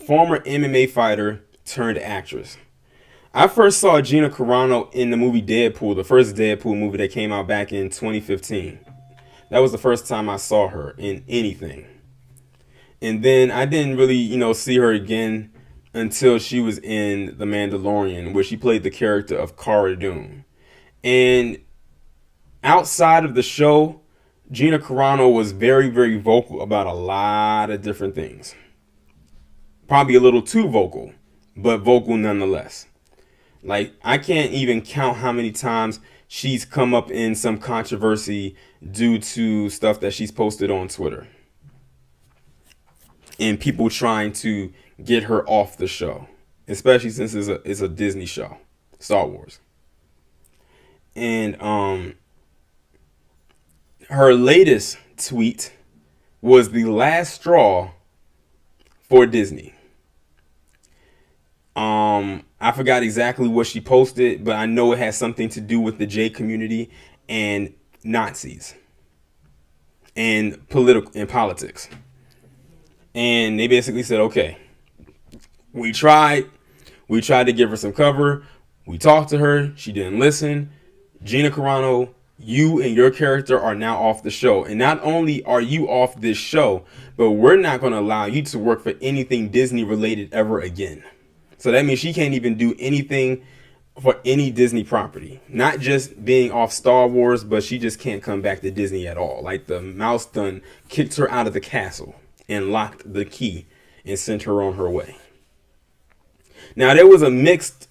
former MMA fighter turned actress. I first saw Gina Carano in the movie Deadpool, the first Deadpool movie that came out back in 2015. That was the first time I saw her in anything. And then I didn't really, see her again until she was in The Mandalorian, where she played the character of Cara Dune. And outside of the show, Gina Carano was very, very vocal about a lot of different things. Probably a little too vocal, but vocal nonetheless. Like, I can't even count how many times she's come up in some controversy due to stuff that she's posted on Twitter. And people trying to get her off the show. Especially since it's a Disney show. Star Wars. And her latest tweet was the last straw for Disney. I forgot exactly what she posted, but I know it has something to do with the J community and Nazis and politics. And they basically said, okay, we tried to give her some cover. We talked to her. She didn't listen. Gina Carano, you and your character are now off the show. And not only are you off this show, but we're not going to allow you to work for anything Disney related ever again. So that means she can't even do anything for any Disney property. Not just being off Star Wars, but she just can't come back to Disney at all. Like the mouse done kicked her out of the castle and locked the key and sent her on her way. Now there was a mixed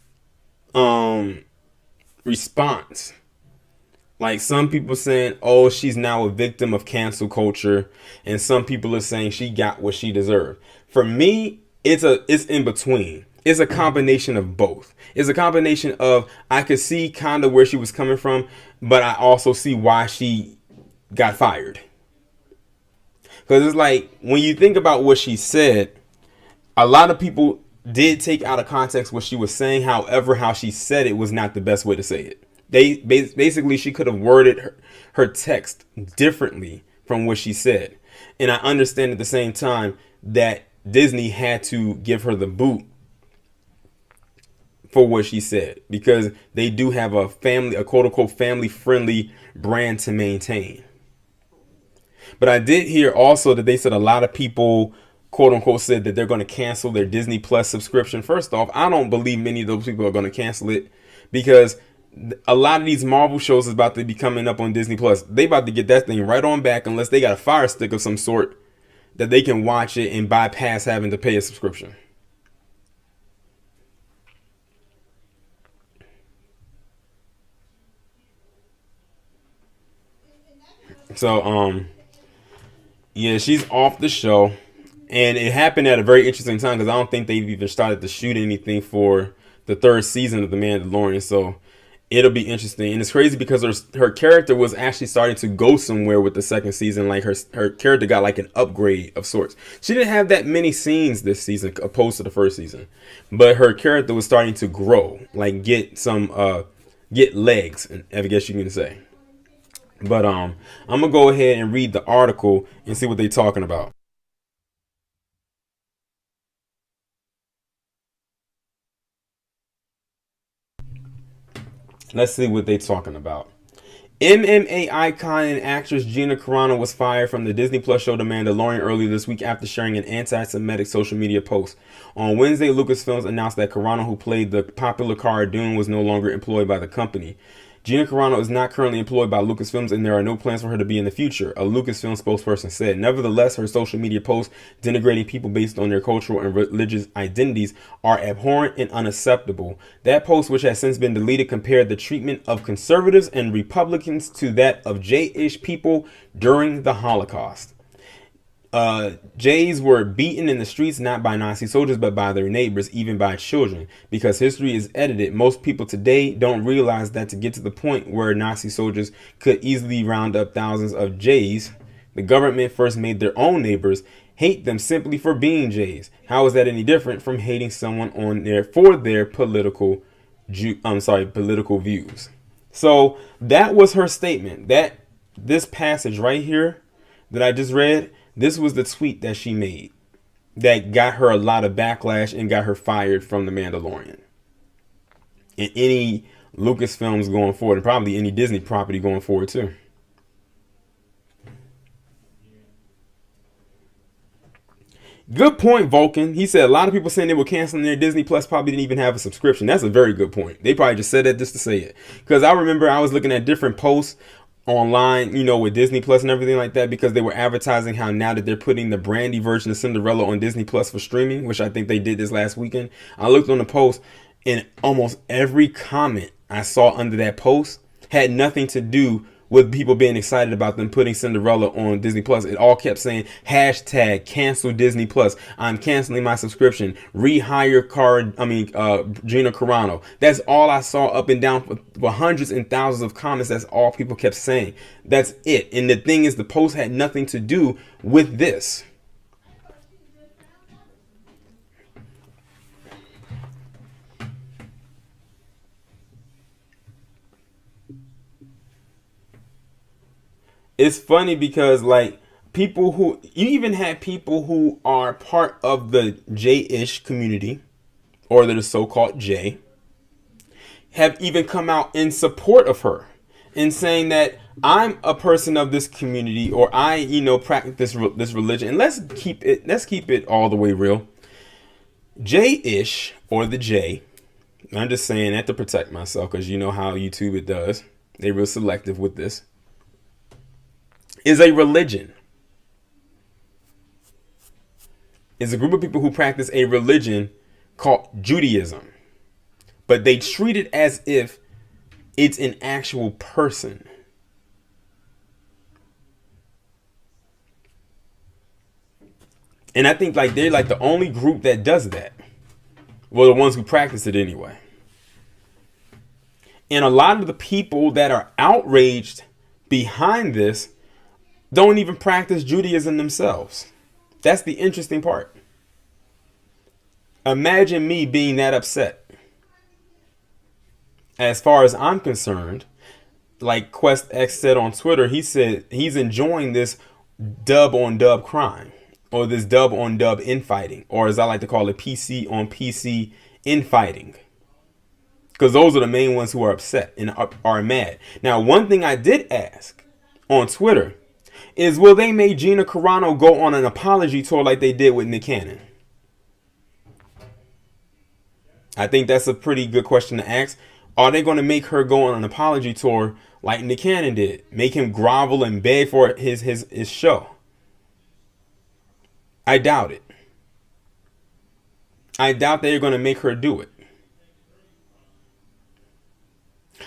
response. Like some people saying, oh, she's now a victim of cancel culture. And some people are saying she got what she deserved. For me, it's in between. It's a combination of both. It's a combination of, I could see kind of where she was coming from, but I also see why she got fired. Because it's like, when you think about what she said, a lot of people did take out of context what she was saying. However, how she said it was not the best way to say it. Basically, she could have worded her text differently from what she said. And I understand at the same time that Disney had to give her the boot for what she said, because they do have a quote unquote family friendly brand to maintain. But I did hear also that they said a lot of people quote unquote said that they're going to cancel their Disney Plus subscription. First off, I don't believe many of those people are going to cancel it, because a lot of these Marvel shows is about to be coming up on Disney Plus. They about to get that thing right on back, unless they got a fire stick of some sort that they can watch it and bypass having to pay a subscription. So, yeah, she's off the show. And it happened at a very interesting time, because I don't think they've even started to shoot anything for the third season of The Mandalorian. So it'll be interesting. And it's crazy because her character was actually starting to go somewhere with the second season. Like her character got like an upgrade of sorts. She didn't have that many scenes this season opposed to the first season, but her character was starting to grow, like get legs, I guess you can say. But I'm gonna go ahead and read the article and see what they're talking about. Let's see what they're talking about. MMA icon and actress Gina Carano was fired from the Disney Plus show The Mandalorian earlier this week after sharing an anti-Semitic social media post. On Wednesday, Lucasfilms announced that Carano, who played the popular Cara Dune, was no longer employed by the company. Gina Carano is not currently employed by Lucasfilms, and there are no plans for her to be in the future, a Lucasfilm spokesperson said. Nevertheless, her social media posts denigrating people based on their cultural and religious identities are abhorrent and unacceptable. That post, which has since been deleted, compared the treatment of conservatives and Republicans to that of Jewish people during the Holocaust. Jays were beaten in the streets not by Nazi soldiers but by their neighbors, even by children. Because history is edited, most people today don't realize that to get to the point where Nazi soldiers could easily round up thousands of Jays, the government first made their own neighbors hate them simply for being Jays. How is that any different from hating someone for their political views? So that was her statement. That this passage right here that I just read, This was the tweet that she made that got her a lot of backlash and got her fired from The Mandalorian. And any Lucasfilms going forward, and probably any Disney property going forward too. Good point, Vulcan. He said a lot of people saying they were canceling their Disney Plus probably didn't even have a subscription. That's a very good point. They probably just said that just to say it. Because I remember I was looking at different posts online, with Disney Plus and everything like that, because they were advertising how now that they're putting the Brandy version of Cinderella on Disney Plus for streaming, which I think they did this last weekend. I looked on the post, and almost every comment I saw under that post had nothing to do with people being excited about them putting Cinderella on Disney Plus. It all kept saying hashtag cancel Disney Plus. I'm canceling my subscription. Rehire Gina Carano. That's all I saw up and down for hundreds and thousands of comments. That's all people kept saying. That's it. And the thing is, the post had nothing to do with this. It's funny because people who, you even had people who are part of the J-ish community, or the so-called J, have even come out in support of her and saying that I'm a person of this community, or I, practice this religion. And let's keep it all the way real. J-ish, or the J, I'm just saying that to protect myself, because you know how YouTube it does. They're real selective with this. Is a religion. Is a group of people who practice a religion called Judaism. But they treat it as if it's an actual person. And I think they're the only group that does that. Well, the ones who practice it anyway. And a lot of the people that are outraged behind this don't even practice Judaism themselves. That's the interesting part. Imagine me being that upset. As far as I'm concerned, like Quest X said on Twitter, he said he's enjoying this dub on dub crime, or this dub on dub infighting, or as I like to call it, PC on PC infighting. Because those are the main ones who are upset and are mad. Now, one thing I did ask on Twitter is, will they make Gina Carano go on an apology tour like they did with Nick Cannon? I think that's a pretty good question to ask. Are they going to make her go on an apology tour like Nick Cannon did? Make him grovel and beg for his show? I doubt it. I doubt they're going to make her do it.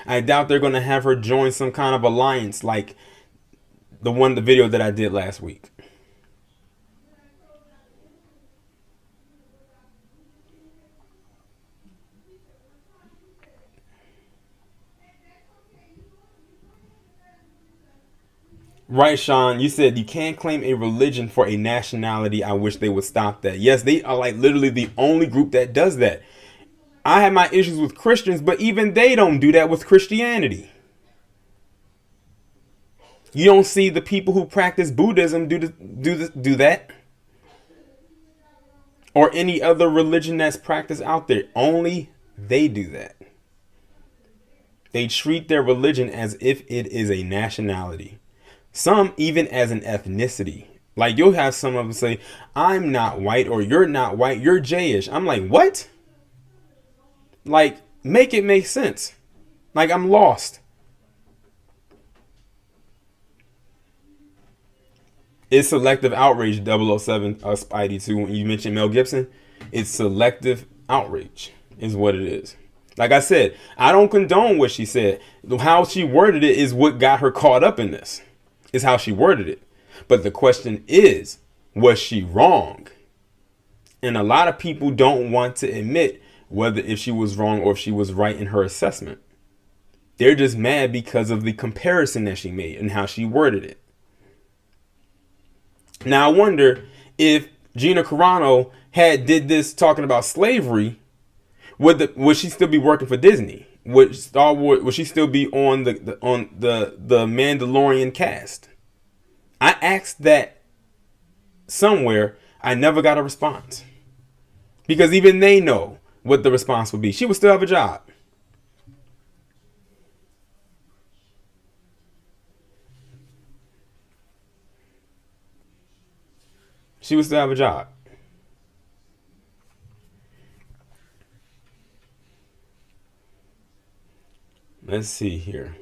I doubt they're going to have her join some kind of alliance like the video that I did last week. Right, Sean, you said you can't claim a religion for a nationality. I wish they would stop that. Yes, they are literally the only group that does that. I have my issues with Christians, but even they don't do that with Christianity. You don't see the people who practice Buddhism do that, or any other religion that's practiced out there. Only they do that. They treat their religion as if it is a nationality. Some even as an ethnicity. Like, you'll have some of them say, I'm not white, or you're not white, you're Jayish. I'm like, what? Like, make it make sense. Like, I'm lost. It's selective outrage, 007 Spidey 2. When you mentioned Mel Gibson, it's selective outrage is what it is. Like I said, I don't condone what she said. How she worded it is what got her caught up in this. Is how she worded it. But the question is, was she wrong? And a lot of people don't want to admit whether if she was wrong or if she was right in her assessment. They're just mad because of the comparison that she made and how she worded it. Now, I wonder if Gina Carano did this talking about slavery, would she still be working for Disney? Would Star Wars, would she still be on the Mandalorian cast? I asked that somewhere, I never got a response. Because even they know what the response would be. She would still have a job. She would still have a job. Let's see here.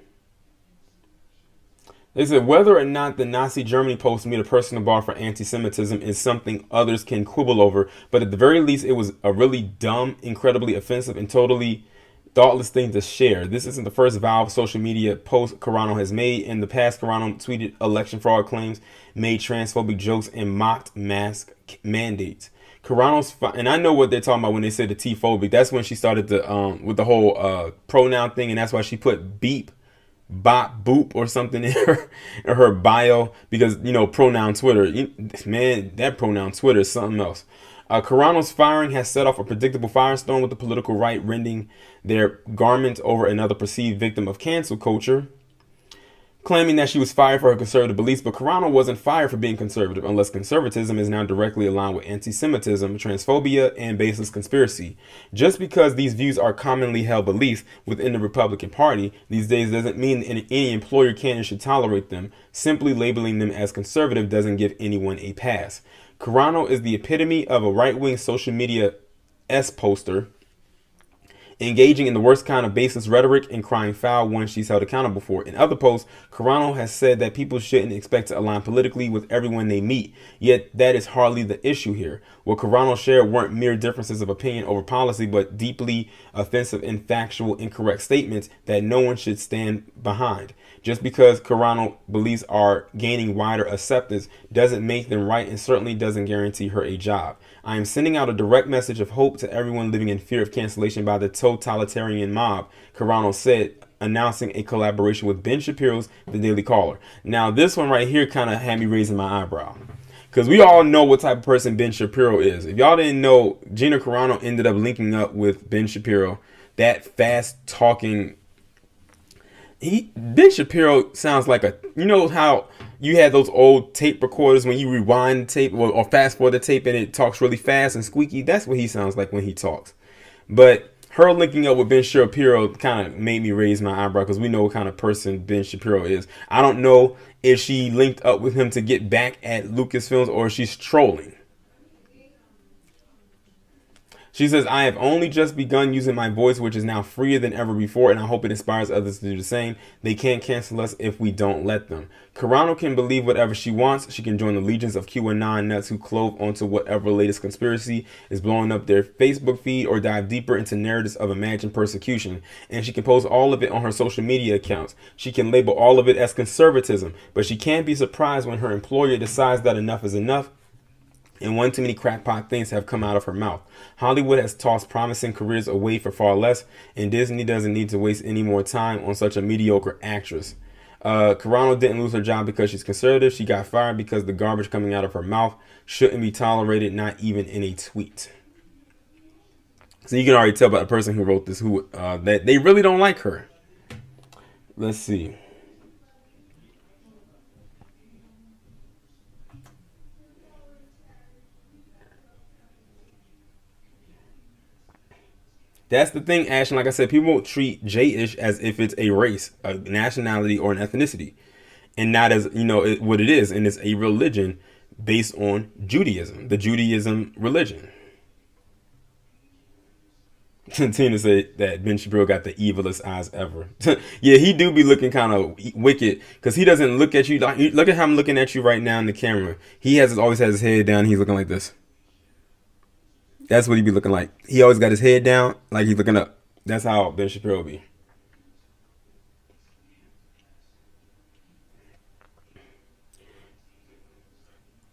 They said whether or not the Nazi Germany post meet a personal bar for anti-Semitism is something others can quibble over, but at the very least, it was a really dumb, incredibly offensive, and totally thoughtless thing to share. This isn't the first Valve social media post Carano has made. In the past, Carano tweeted election fraud claims, made transphobic jokes, and mocked mask mandates. Carano's and I know what they're talking about when they say the T-phobic. That's when she started to with the whole pronoun thing, and that's why she put beep, bop, boop or something in her bio, because pronoun Twitter. Man, that pronoun Twitter is something else. Carano's firing has set off a predictable firestorm with the political right rending their garment over another perceived victim of cancel culture, claiming that she was fired for her conservative beliefs. But Carano wasn't fired for being conservative, unless conservatism is now directly aligned with anti-Semitism, transphobia, and baseless conspiracy. Just because these views are commonly held beliefs within the Republican Party these days doesn't mean any employer can and should tolerate them. Simply labeling them as conservative doesn't give anyone a pass. Carano is the epitome of a right-wing social media poster, engaging in the worst kind of baseless rhetoric and crying foul one she's held accountable for. In other posts, Carano has said that people shouldn't expect to align politically with everyone they meet, yet that is hardly the issue here. What Carano shared weren't mere differences of opinion over policy, but deeply offensive and factual incorrect statements that no one should stand behind. Just because Carano beliefs are gaining wider acceptance doesn't make them right, and certainly doesn't guarantee her a job. I am sending out a direct message of hope to everyone living in fear of cancellation by the totalitarian mob, Carano said, announcing a collaboration with Ben Shapiro's The Daily Caller. Now, this one right here kind of had me raising my eyebrow, because we all know what type of person Ben Shapiro is. If y'all didn't know, Gina Carano ended up linking up with Ben Shapiro, that fast-talking. Ben Shapiro sounds like how you had those old tape recorders when you rewind the tape or fast forward the tape and it talks really fast and squeaky. That's what he sounds like when he talks. But her linking up with Ben Shapiro kind of made me raise my eyebrow, because we know what kind of person Ben Shapiro is. I don't know if she linked up with him to get back at Lucasfilms or if she's trolling. She says, I have only just begun using my voice, which is now freer than ever before, and I hope it inspires others to do the same. They can't cancel us if we don't let them. Carano can believe whatever she wants. She can join the legions of QAnon nuts who clove onto whatever latest conspiracy is blowing up their Facebook feed, or dive deeper into narratives of imagined persecution. And she can post all of it on her social media accounts. She can label all of it as conservatism, but she can't be surprised when her employer decides that enough is enough, and one too many crackpot things have come out of her mouth. Hollywood has tossed promising careers away for far less, and Disney doesn't need to waste any more time on such a mediocre actress. Carano didn't lose her job because she's conservative. She got fired because the garbage coming out of her mouth shouldn't be tolerated, not even in a tweet. So you can already tell by the person who wrote this that they really don't like her. Let's see. That's the thing, Ashton. Like I said, people treat J-ish as if it's a race, a nationality, or an ethnicity, and not as what it is. And it's a religion based on Judaism, the Judaism religion. Tina said that Ben Shapiro got the evilest eyes ever. Yeah, he do be looking kind of wicked, because he doesn't look at you like. Look at how I'm looking at you right now in the camera. He always has his head down. He's looking like this. That's what he be looking like. He always got his head down, like he's looking up. That's how Ben Shapiro be.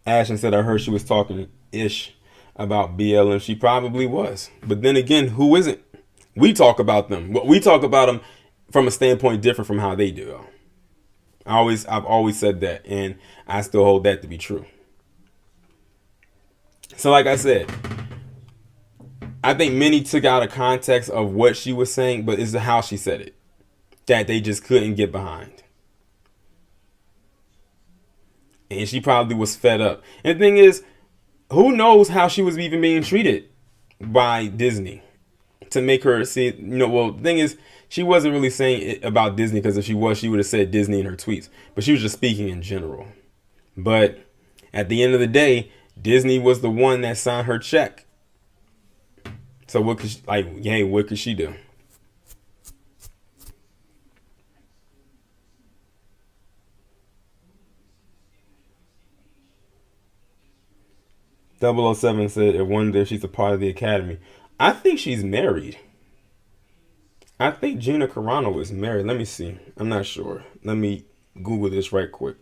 Ashton said, I heard she was talking ish about BLM. She probably was. But then again, who isn't? We talk about them. We talk about them from a standpoint different from how they do. I've always said that, and I still hold that to be true. So like I said, I think many took out of context of what she was saying, but it's how she said it that they just couldn't get behind. And she probably was fed up. And the thing is, who knows how she was even being treated by Disney to make her see, well, the thing is, she wasn't really saying it about Disney, because if she was, she would have said Disney in her tweets. But she was just speaking in general. But at the end of the day, Disney was the one that signed her check. So what could she, what could she do? 007 said at one day she's a part of the Academy. I think she's married. I think Gina Carano is married. Let me see. I'm not sure. Let me Google this right quick.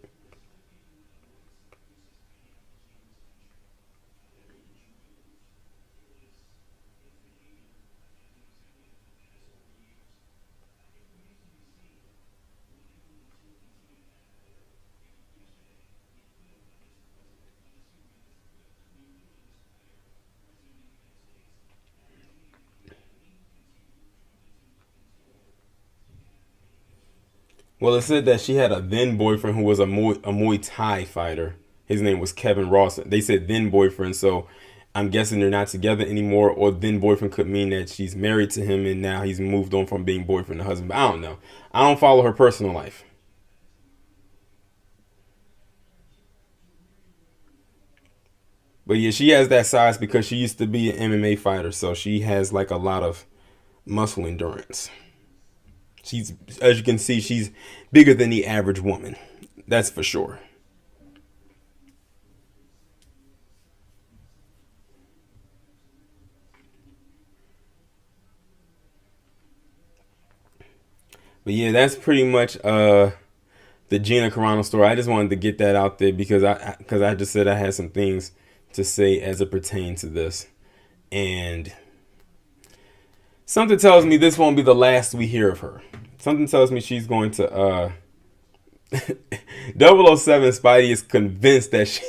Well, it said that she had a then boyfriend who was a Muay Thai fighter. His name was Kevin Ross. They said then boyfriend, so I'm guessing they're not together anymore. Or then boyfriend could mean that she's married to him and now he's moved on from being boyfriend to husband. But I don't know. I don't follow her personal life. But yeah, she has that size because she used to be an MMA fighter, so she has like a lot of muscle endurance. She's, as you can see, she's bigger than the average woman. That's for sure. But yeah, that's pretty much the Gina Carano story. I just wanted to get that out there because I just said I had some things to say as it pertains to this, and something tells me this won't be the last we hear of her. Something tells me she's going to 007 Spidey is convinced that she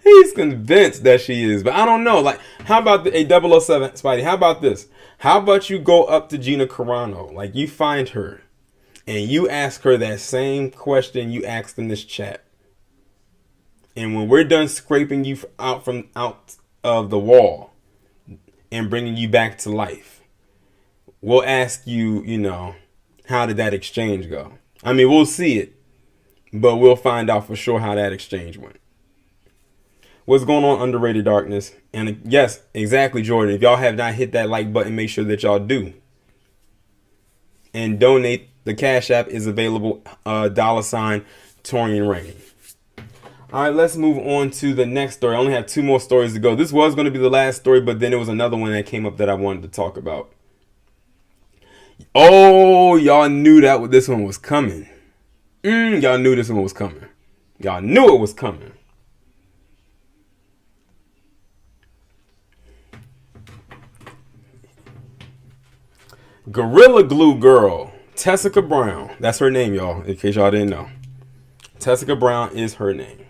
he's convinced that she is, but I don't know. Like, how about a 007 Spidey? How about this? How about you go up to Gina Carano, like you find her, and you ask her that same question you asked in this chat, and when we're done scraping you out of the wall and bringing you back to life, we'll ask you, how did that exchange go? I mean, we'll see it, but we'll find out for sure how that exchange went. What's going on, Underrated Darkness? And yes, exactly, Jordan. If y'all have not hit that like button, make sure that y'all do. And donate. The Cash App is available. $ Torian Rain. All right, let's move on to the next story. I only have 2 more stories to go. This was going to be the last story, but then there was another one that came up that I wanted to talk about. Oh, y'all knew that this one was coming. Y'all knew this one was coming. Y'all knew it was coming. Gorilla Glue Girl, Tessica Brown. That's her name, y'all, in case y'all didn't know. Tessica Brown is her name.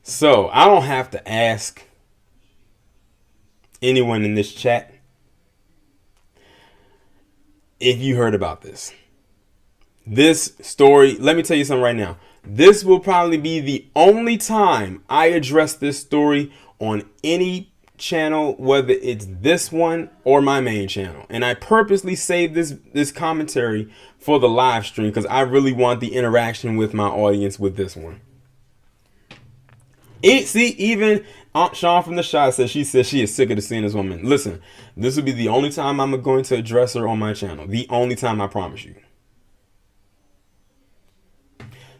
So, I don't have to ask anyone in this chat if you heard about this. This story, let me tell you something right now. This will probably be the only time I address this story on any channel, whether it's this one or my main channel. And I purposely saved this commentary for the live stream because I really want the interaction with my audience with this one. See, even Aunt Sean from the Shot says she is sick of seeing this woman. Listen, this will be the only time I'm going to address her on my channel. The only time, I promise you.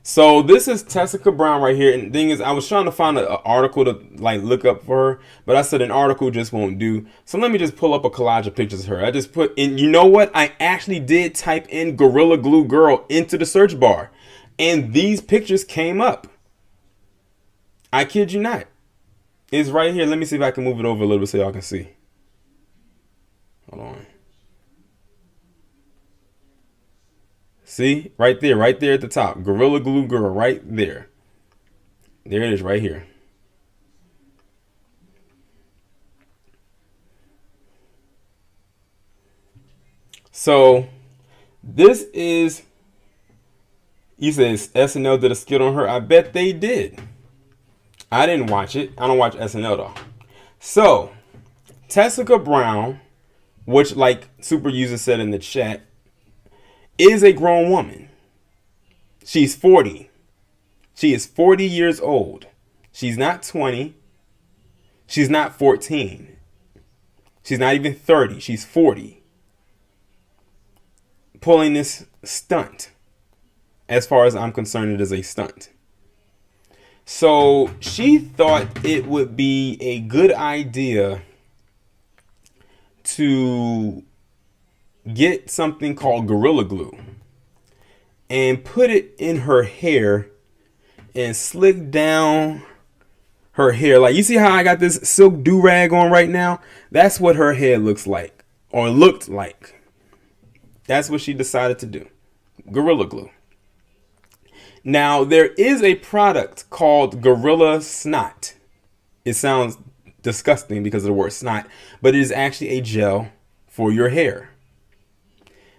So this is Tessica Brown right here, and the thing is, I was trying to find an article to look up for her, but I said an article just won't do. So let me just pull up a collage of pictures of her. I just put in, you know what? I actually did type in Gorilla Glue Girl into the search bar, and these pictures came up. I kid you not. It's right here. Let me see if I can move it over a little bit so y'all can see. Hold on. See? Right there at the top. Gorilla Glue Girl right there. There it is right here. So this is, you said SNL did a skit on her. I bet they did. I didn't watch it. I don't watch SNL though. So Tessica Brown, which like Super User said in the chat, is a grown woman. She's 40. She is 40 years old. She's not 20. She's not 14. She's not even 30. She's 40. Pulling this stunt. As far as I'm concerned, it is a stunt. So she thought it would be a good idea to get something called Gorilla Glue and put it in her hair and slick down her hair. Like, you see how I got this silk do-rag on right now? That's what her hair looks like, or looked like. That's what she decided to do. Gorilla Glue. Now, there is a product called Gorilla Snot. It sounds disgusting because of the word snot, but it is actually a gel for your hair.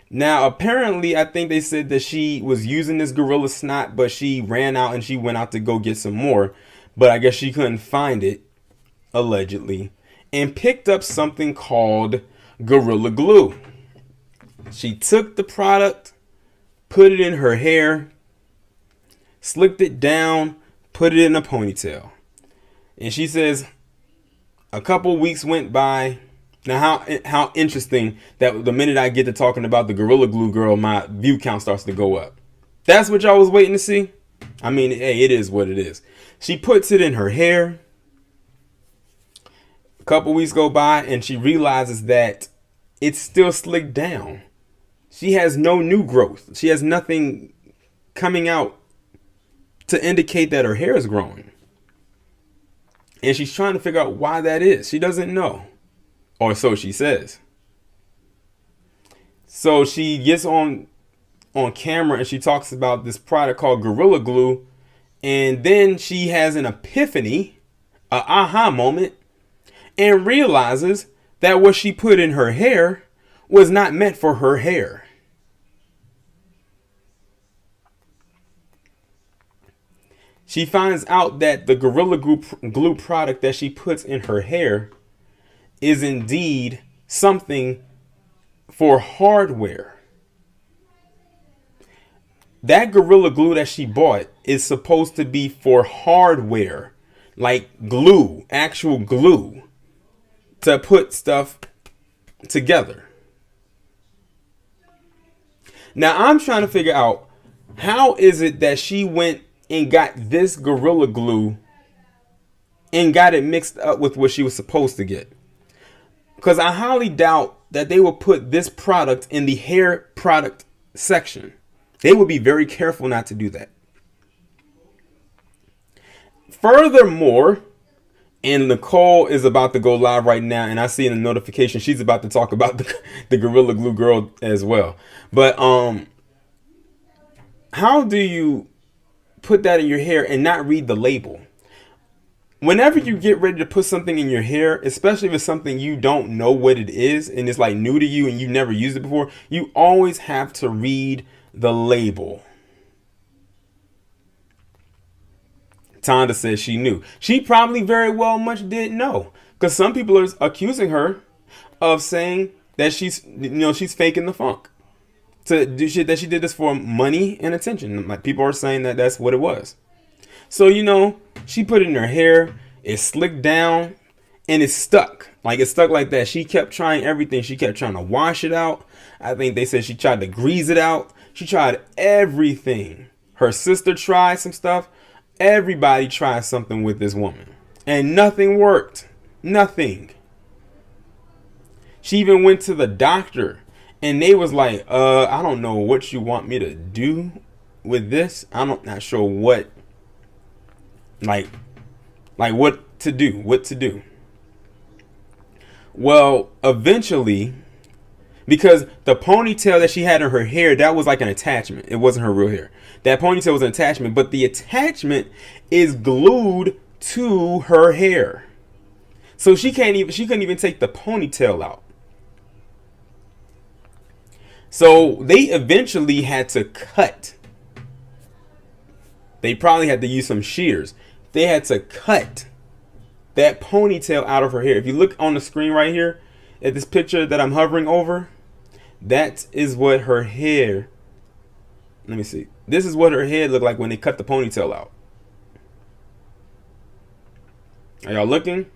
Now, apparently, I think they said that she was using this Gorilla Snot, but she ran out and she went out to go get some more. But I guess she couldn't find it, allegedly, and picked up something called Gorilla Glue. She took the product, put it in her hair, slicked it down, put it in a ponytail. And she says a couple weeks went by. Now, how interesting that the minute I get to talking about the Gorilla Glue girl, my view count starts to go up. That's what y'all was waiting to see? I mean, hey, it is what it is. She puts it in her hair. A couple weeks go by and she realizes that it's still slicked down. She has no new growth. She has nothing coming out to indicate that her hair is growing. And she's trying to figure out why that is. She doesn't know. Or so she says. So she gets on camera and she talks about this product called Gorilla Glue. And then she has an epiphany, an aha moment, and realizes that what she put in her hair was not meant for her hair. She finds out that the Gorilla Glue product that she puts in her hair is indeed something for hardware. That Gorilla Glue that she bought is supposed to be for hardware, like glue, actual glue, to put stuff together. Now I'm trying to figure out, how is it that she went and got this Gorilla Glue and got it mixed up with what she was supposed to get? Because I highly doubt that they will put this product in the hair product section. They will be very careful not to do that. Furthermore, and Nicole is about to go live right now, and I see in the notification she's about to talk about the Gorilla Glue girl as well. But how do you put that in your hair and not read the label? Whenever you get ready to put something in your hair, especially if it's something you don't know what it is and it's like new to you and you've never used it before, you always have to read the label. Tonda says she knew. She probably very well much didn't know, because some people are accusing her of saying that she's faking the funk, to do shit, that she did this for money and attention. Like, people are saying that that's what it was. So, she put it in her hair, it's slicked down, and it's stuck. Like, it's stuck like that. She kept trying everything. She kept trying to wash it out. I think they said she tried to grease it out. She tried everything. Her sister tried some stuff. Everybody tried something with this woman. And nothing worked. Nothing. She even went to the doctor. And they was like, I don't know what you want me to do with this. I'm not sure what. Like what to do. Well, eventually, because the ponytail that she had in her hair, that was like an attachment. It wasn't her real hair. That ponytail was an attachment, but the attachment is glued to her hair. So she couldn't even take the ponytail out. So they eventually had to cut. They probably had to use some shears. They had to cut that ponytail out of her hair. If you look on the screen right here at this picture that I'm hovering over, that is what her hair. Let me see. This is what her head looked like when they cut the ponytail out. Are y'all looking?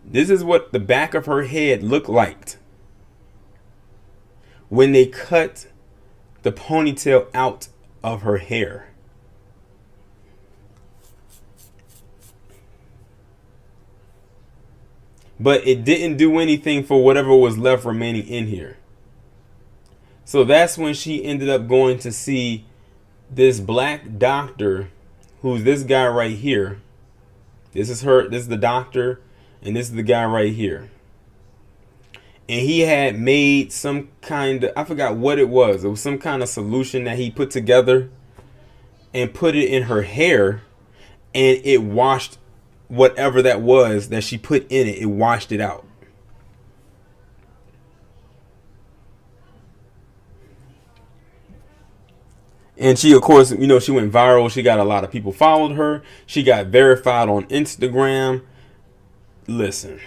This is what the back of her head looked like when they cut the ponytail out of her hair. But it didn't do anything for whatever was left remaining in here. So that's when she ended up going to see this black doctor, who's this guy right here. This is her. This is the doctor, and this is the guy right here. And he had made some kind of, I forgot what it was. It was some kind of solution that he put together and put it in her hair, and it washed whatever that was that she put in it. It washed it out. And she, of course, you know, she went viral. She got a lot of people followed her. She got verified on Instagram. Listen.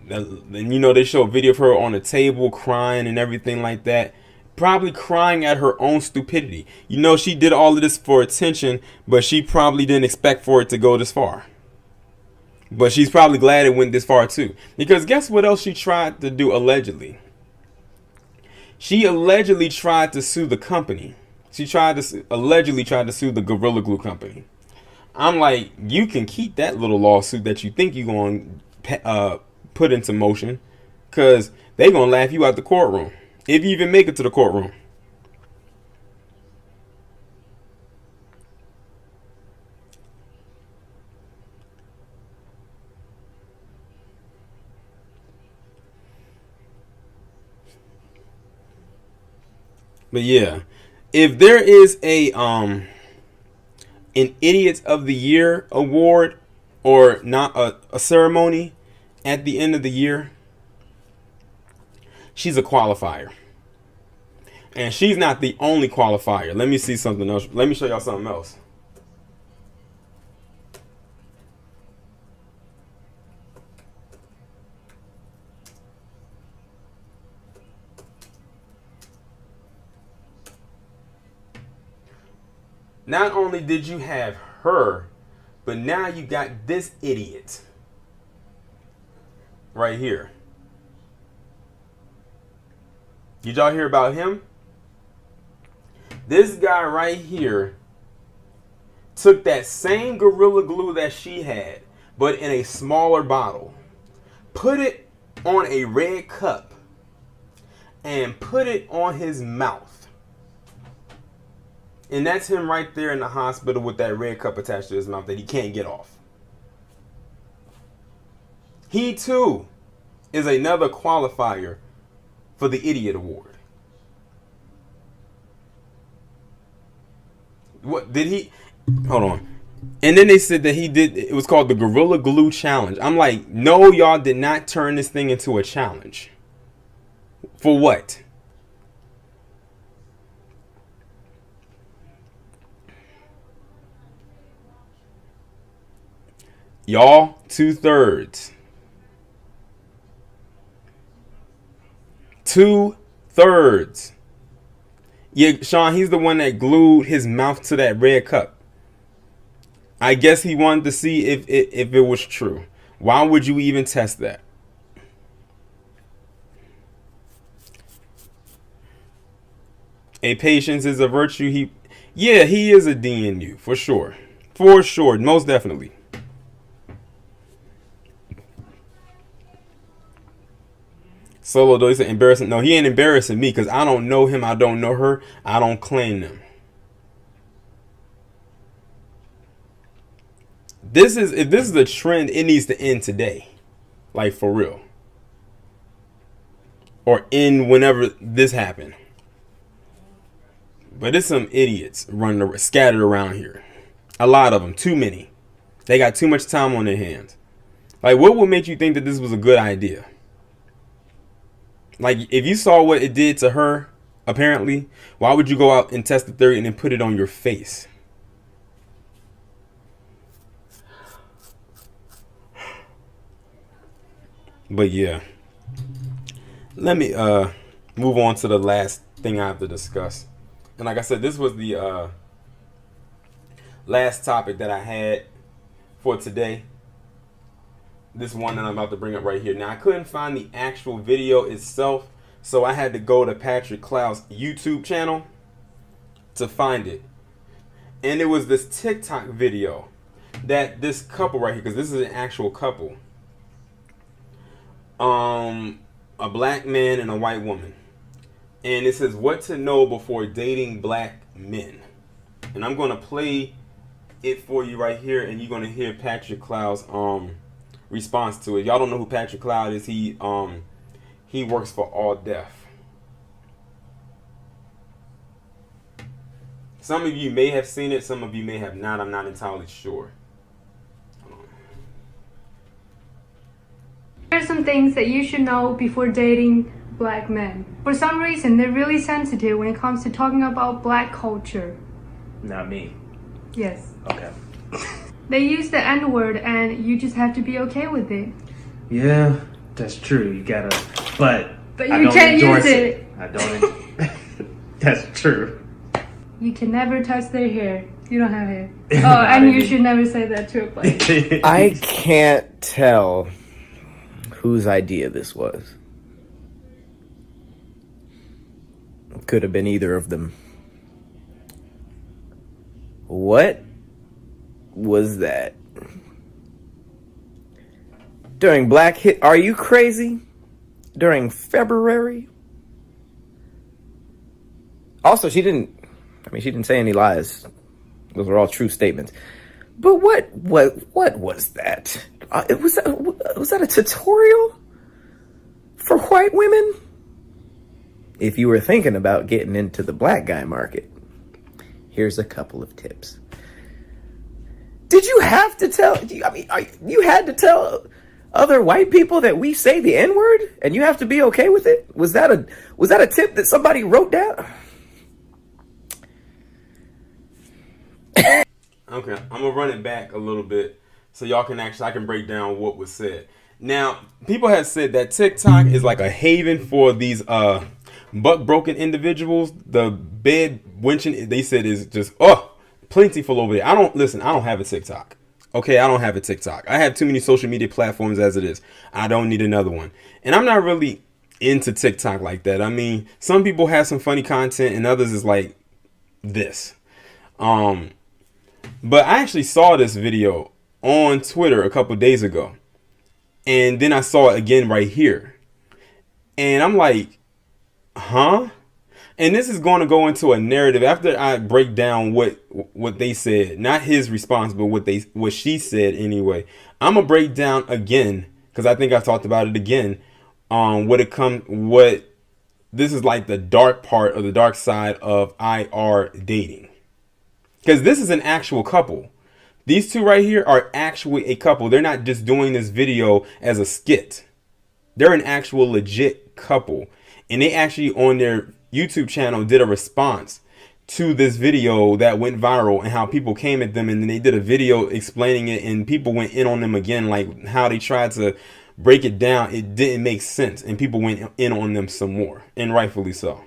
And, you know, they show a video of her on a table crying and everything like that. Probably crying at her own stupidity. You know, she did all of this for attention, but she probably didn't expect for it to go this far. But she's probably glad it went this far, too. Because guess what else she tried to do allegedly? She allegedly tried to sue the company. She allegedly tried to sue the Gorilla Glue company. I'm like, you can keep that little lawsuit that you think you're going to put into motion, because they're going to laugh you out the courtroom if you even make it to the courtroom. But yeah, if there is an Idiot of the Year award, or not a ceremony at the end of the year, she's a qualifier. And she's not the only qualifier. Let me see something else. Let me show y'all something else. Not only did you have her, but now you got this idiot right here. Did y'all hear about him? This guy right here took that same Gorilla Glue that she had, but in a smaller bottle, put it on a red cup, and put it on his mouth. And that's him right there in the hospital with that red cup attached to his mouth that he can't get off. He too is another qualifier for the Idiot Award. What did he? Hold on. And then they said that he did. It was called the Gorilla Glue Challenge. I'm like, no, y'all did not turn this thing into a challenge. For what? Y'all, 2/3. 2/3. Yeah, Sean, he's the one that glued his mouth to that red cup. I guess he wanted to see if it was true. Why would you even test that? A patience is a virtue. He is a DNU for sure. For sure, most definitely. Solo though, he said embarrassing. No, he ain't embarrassing me because I don't know him. I don't know her. I don't claim them. If this is a trend, it needs to end today. Like for real. Or end whenever this happened. But it's some idiots scattered around here. A lot of them. Too many. They got too much time on their hands. Like, what would make you think that this was a good idea? Like, if you saw what it did to her, apparently, why would you go out and test the theory and then put it on your face? But yeah, let me move on to the last thing I have to discuss. And like I said, this was the last topic that I had for today. This one that I'm about to bring up right here. Now, I couldn't find the actual video itself, so I had to go to Patrick Cloud's YouTube channel to find it. And it was this TikTok video that this couple right here, because this is an actual couple, a black man and a white woman, and it says what to know before dating black men. And I'm going to play it for you right here, and you're going to hear Patrick Cloud's response to it. Y'all don't know who Patrick Cloud is. He works for All Deaf. Some of you may have seen it, some of you may have not. I'm not entirely sure. Here are some things that you should know before dating black men. For some reason, they're really sensitive when it comes to talking about black culture. Not me. Yes. Okay. They use the N-word and you just have to be okay with it. Yeah, that's true. You gotta, but you can't use it. I don't. That's true. You can never touch their hair. You don't have hair. Oh, and you should never say that to a black. I can't tell whose idea this was. Could have been either of them. What was that? During Black Hit, are you crazy? During February? Also, she didn't say any lies. Those are all true statements. But what was that? Was that a tutorial for white women? If you were thinking about getting into the black guy market, here's a couple of tips. Did you have to tell? You had to tell other white people that we say the N-word, and you have to be okay with it? Was that a tip that somebody wrote down? Okay, I'm gonna run it back a little bit so y'all can I can break down what was said. Now, people have said that TikTok is like a haven for these buck broken individuals. The bed winching, they said, is just plentiful over there. I don't have a TikTok. Okay, I don't have a TikTok. I have too many social media platforms as it is. I don't need another one. And I'm not really into TikTok like that. I mean, some people have some funny content and others is like this. But I actually saw this video on Twitter a couple days ago. And then I saw it again right here. And I'm like, huh? And this is going to go into a narrative after I break down what they said, not his response, but what she said anyway. I'm gonna break down again because I think I've talked about it again. What this is like the dark part or the dark side of IR dating, because this is an actual couple. These two right here are actually a couple. They're not just doing this video as a skit. They're an actual legit couple, and they actually on their YouTube channel did a response to this video that went viral and how people came at them, and then they did a video explaining it, and people went in on them again, like how they tried to break it down. It didn't make sense, and people went in on them some more, and rightfully so.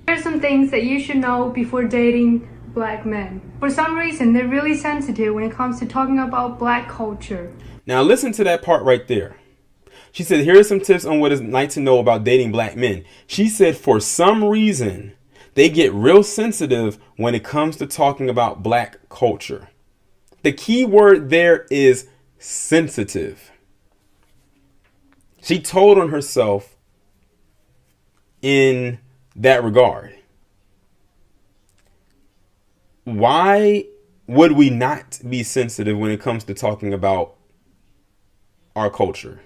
Here are some things that you should know before dating black men. For some reason, they're really sensitive when it comes to talking about black culture. Now listen to that part right there. She said, here are some tips on what is like to know about dating black men. She said, for some reason, they get real sensitive when it comes to talking about black culture. The key word there is sensitive. She told on herself in that regard. Why would we not be sensitive when it comes to talking about our culture?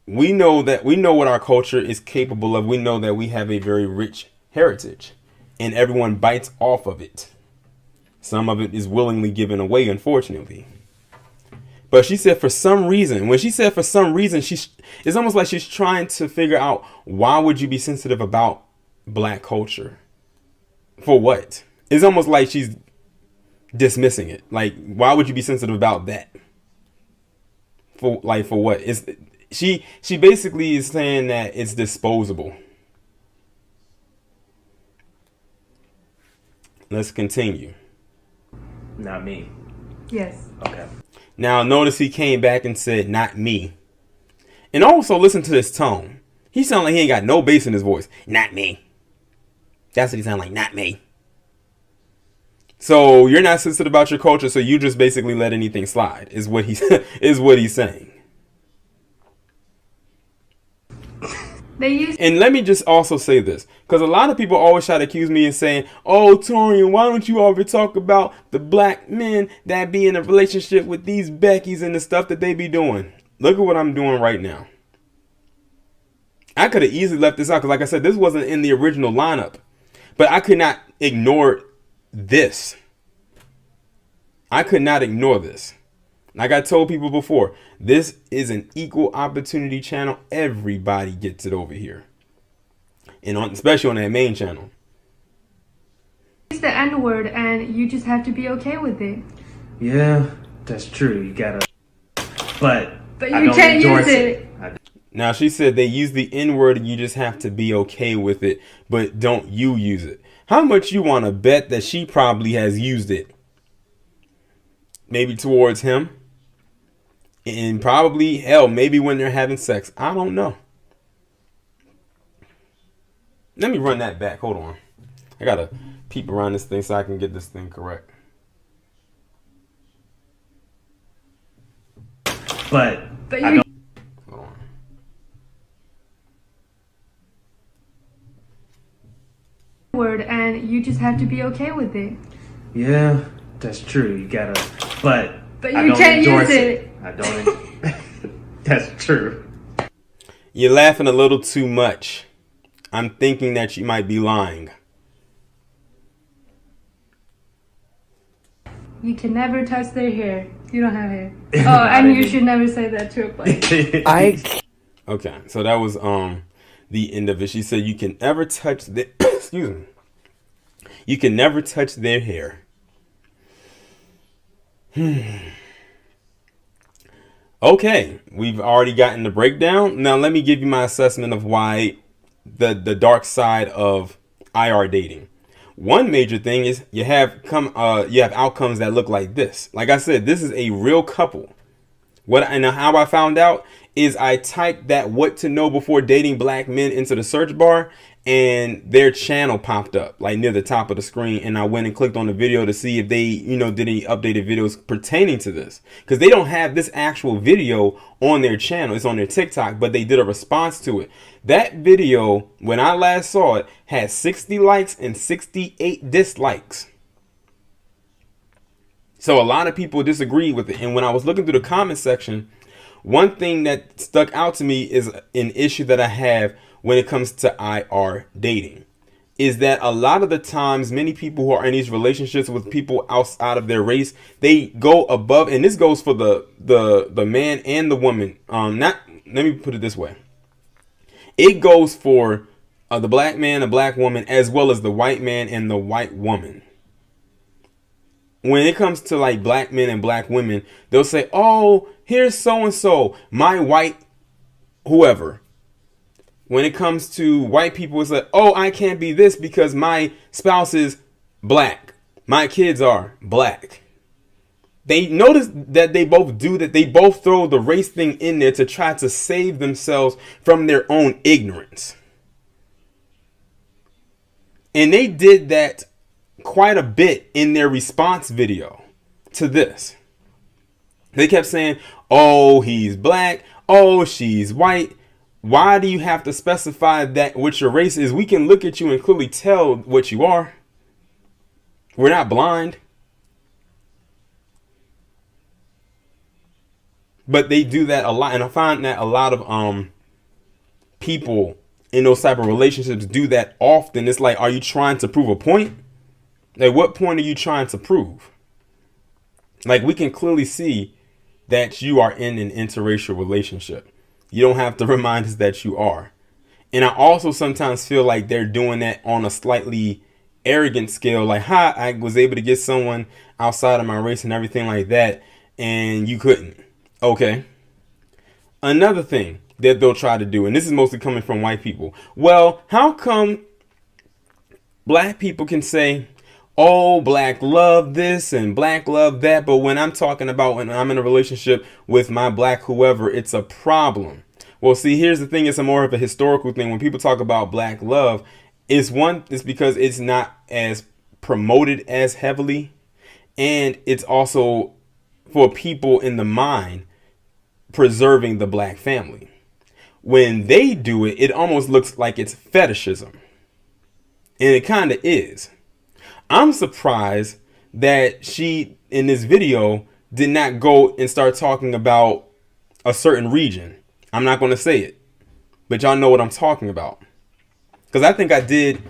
We know what our culture is capable of. We know that we have a very rich heritage, and everyone bites off of it. Some of it is willingly given away, unfortunately. But she said for some reason, when she said for some reason, it's almost like she's trying to figure out, why would you be sensitive about black culture? For what? It's almost like she's dismissing it. Like, why would you be sensitive about that? For what? She basically is saying that it's disposable. Let's continue. Not me. Yes. Okay. Now notice he came back and said, not me. And also listen to this tone. He sound like he ain't got no bass in his voice. Not me. That's what he sound like. Not me. So you're not sensitive about your culture, so you just basically let anything slide, is what he's saying. And let me just also say this, because a lot of people always try to accuse me of saying, oh, Torian, why don't you ever talk about the black men that be in a relationship with these Beckys and the stuff that they be doing? Look at what I'm doing right now. I could have easily left this out, because like I said, this wasn't in the original lineup. But I could not ignore this. I could not ignore this. Like I told people before, this is an equal opportunity channel. Everybody gets it over here. And especially on that main channel. It's the N-word and you just have to be okay with it. Yeah, that's true. You gotta... But you can't use it. Now she said they use the N-word and you just have to be okay with it. But don't you use it. How much you want to bet that she probably has used it? Maybe towards him. And probably, hell, maybe when they're having sex. I don't know. Let me run that back. Hold on. I got to peep around this thing so I can get this thing correct. But you I don't... Hold on. Word and you just have to be okay with it. Yeah, that's true. You gotta... But you can't use it. I don't... That's true. You're laughing a little too much. I'm thinking that you might be lying. You can never touch their hair. You don't have hair. Oh, and you should never say that to a black. Okay, so that was the end of it. She said you can never touch the excuse me. You can never touch their hair. Okay, we've already gotten the breakdown. Now let me give you my assessment of why the dark side of IR dating. One major thing is you have outcomes that look like this. Like I said, this is a real couple. How I found out is I typed that what to know before dating black men into the search bar, and their channel popped up like near the top of the screen, and I went and clicked on the video to see if they did any updated videos pertaining to this, because they don't have this actual video on their channel. It's on their TikTok, but they did a response to it. That video, when I last saw it, had 60 likes and 68 dislikes. So a lot of people disagree with it. And when I was looking through the comment section, one thing that stuck out to me is an issue that I have when it comes to IR dating, is that a lot of the times many people who are in these relationships with people outside of their race, they go above, and this goes for the man and the woman. Let me put it this way. It goes for the black man, the black woman, as well as the white man and the white woman. When it comes to like black men and black women, they'll say, oh, here's so-and-so, my white whoever. When it comes to white people, it's like, oh, I can't be this because my spouse is black. My kids are black. They notice that they both do that. They both throw the race thing in there to try to save themselves from their own ignorance. And they did that quite a bit in their response video to this. They kept saying, oh, he's black. Oh, she's white. Why do you have to specify that what your race is? We can look at you and clearly tell what you are. We're not blind. But they do that a lot. And I find that a lot of people in those type of relationships do that often. It's like, are you trying to prove a point? Like, what point are you trying to prove? Like, we can clearly see that you are in an interracial relationship. You don't have to remind us that you are. And I also sometimes feel like they're doing that on a slightly arrogant scale. Like, hi, I was able to get someone outside of my race and everything like that, and you couldn't. Okay. Another thing that they'll try to do, and this is mostly coming from white people. Well, how come black people can say, oh, black love this and black love that, but when I'm talking about when I'm in a relationship with my black whoever, it's a problem? Well, see, here's the thing. It's a more of a historical thing. When people talk about black love, it's because it's not as promoted as heavily. And it's also for people in the mind preserving the black family. When they do it, it almost looks like it's fetishism. And it kind of is. I'm surprised that she, in this video, did not go and start talking about a certain region. I'm not going to say it, but y'all know what I'm talking about. Because I think I did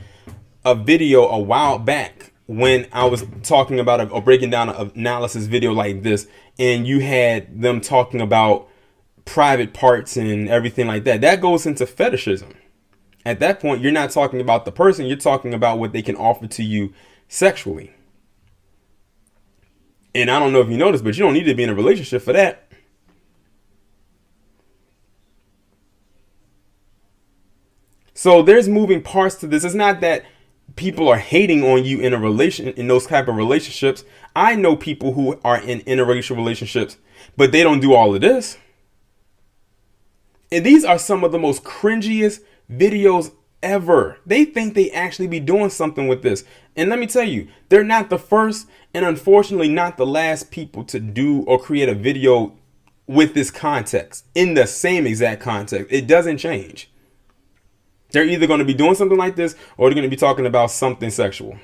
a video a while back when I was talking about or breaking down an analysis video like this, and you had them talking about private parts and everything like that. That goes into fetishism. At that point, you're not talking about the person, you're talking about what they can offer to you sexually. And I don't know if you noticed, but you don't need to be in a relationship for that. So there's moving parts to this. It's not that people are hating on you in those type of relationships. I know people who are in interracial relationships, but they don't do all of this. And these are some of the most cringiest videos ever. They think they actually be doing something with this. And let me tell you, they're not the first and unfortunately not the last people to do or create a video with this context, in the same exact context. It doesn't change. They're either going to be doing something like this or they're going to be talking about something sexual.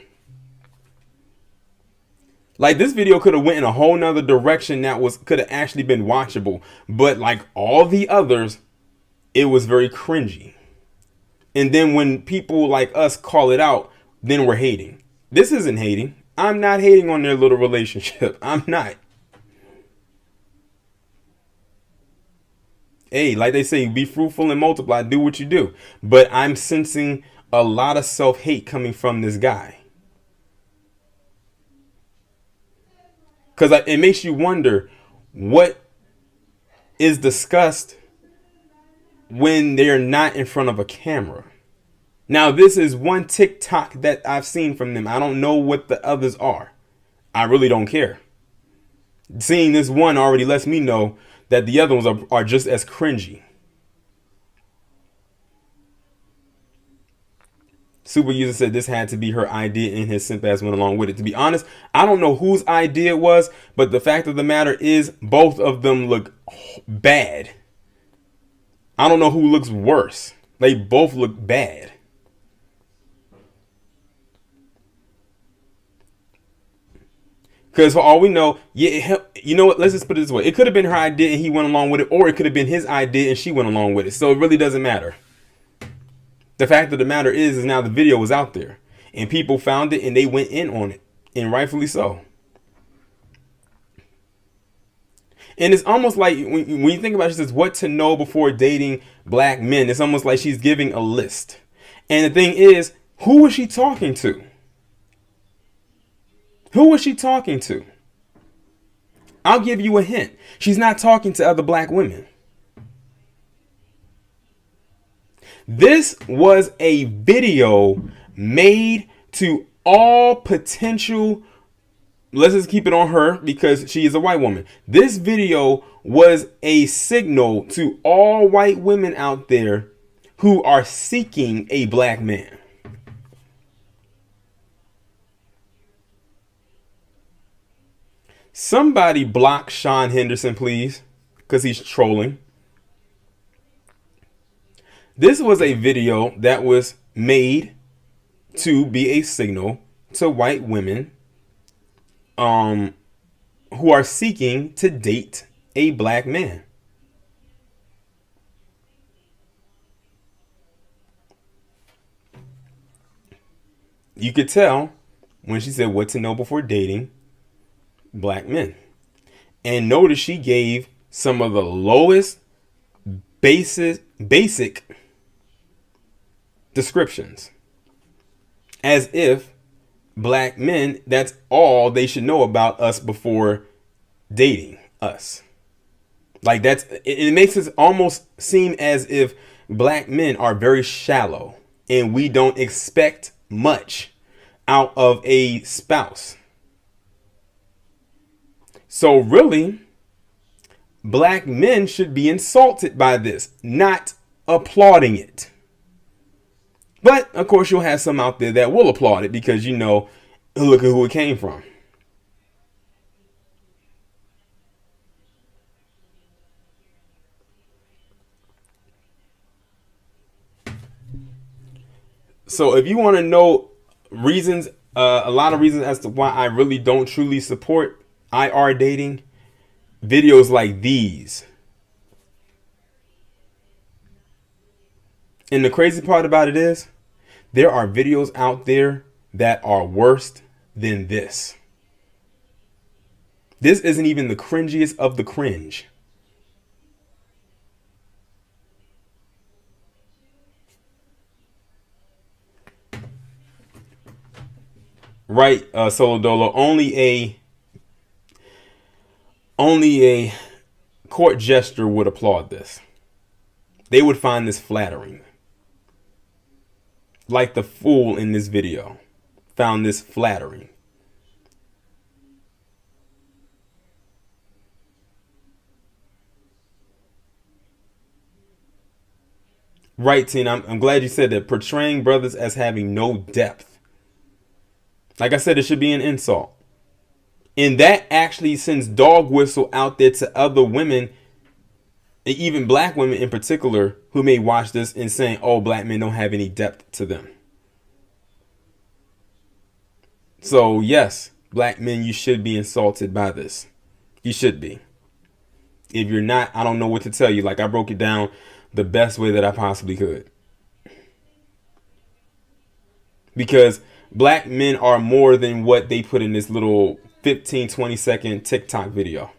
Like, this video could have went in a whole nother direction that could have actually been watchable. But like all the others, it was very cringy. And then when people like us call it out, then we're hating. This isn't hating. I'm not hating on their little relationship. I'm not. Hey, like they say, be fruitful and multiply, do what you do. But I'm sensing a lot of self-hate coming from this guy. Because it makes you wonder what is discussed when they're not in front of a camera. Now, this is one TikTok that I've seen from them. I don't know what the others are. I really don't care. Seeing this one already lets me know that the other ones are just as cringy. Super User said this had to be her idea and his simp ass went along with it. To be honest, I don't know whose idea it was, but the fact of the matter is both of them look bad. I don't know who looks worse. They both look bad. Because for all we know, yeah, you know what? Let's just put it this way. It could have been her idea and he went along with it, or it could have been his idea and she went along with it. So it really doesn't matter. The fact of the matter is now the video was out there and people found it and they went in on it, and rightfully so. And it's almost like when you think about it, she says what to know before dating black men. It's almost like she's giving a list. And the thing is, who was she talking to? Who was she talking to? I'll give you a hint. She's not talking to other black women. This was a video made to all potential. Let's just keep it on her because she is a white woman. This video was a signal to all white women out there who are seeking a black man. Somebody block Sean Henderson, please, because he's trolling. This was a video that was made to be a signal to white women who are seeking to date a black man. You could tell when she said what to know before dating black men. And notice she gave some of the lowest basic descriptions, as if black men, that's all they should know about us before dating us. Like it makes it almost seem as if black men are very shallow and we don't expect much out of a spouse. So really, black men should be insulted by this, not applauding it. But of course, you'll have some out there that will applaud it because, you know, look at who it came from. So if you want to know reasons, a lot of reasons as to why I really don't truly support IR dating, videos like these. And the crazy part about it is, there are videos out there that are worse than this. This isn't even the cringiest of the cringe. Right, Solo Dolo. Only a court gesture would applaud this. They would find this flattering. Like the fool in this video found this flattering. Right, Tina. I'm glad you said that. Portraying brothers as having no depth. Like I said, it should be an insult. And that actually sends dog whistle out there to other women, and even black women in particular, who may watch this and saying, oh, black men don't have any depth to them. So yes, black men, you should be insulted by this. You should be. If you're not, I don't know what to tell you. Like, I broke it down the best way that I possibly could. Because black men are more than what they put in this little 15-20 second TikTok video.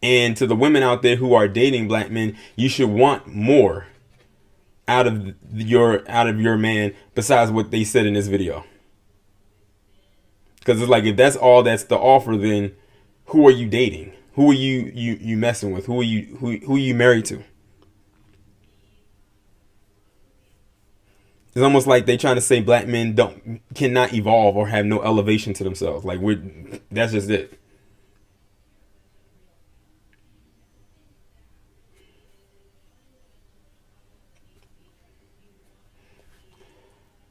And to the women out there who are dating black men, you should want more out of your man besides what they said in this video. Because it's like, if that's all that's the offer, then who are you dating? Who are you messing with? Who are you married to? It's almost like they trying to say black men cannot evolve or have no elevation to themselves. Like, that's just it.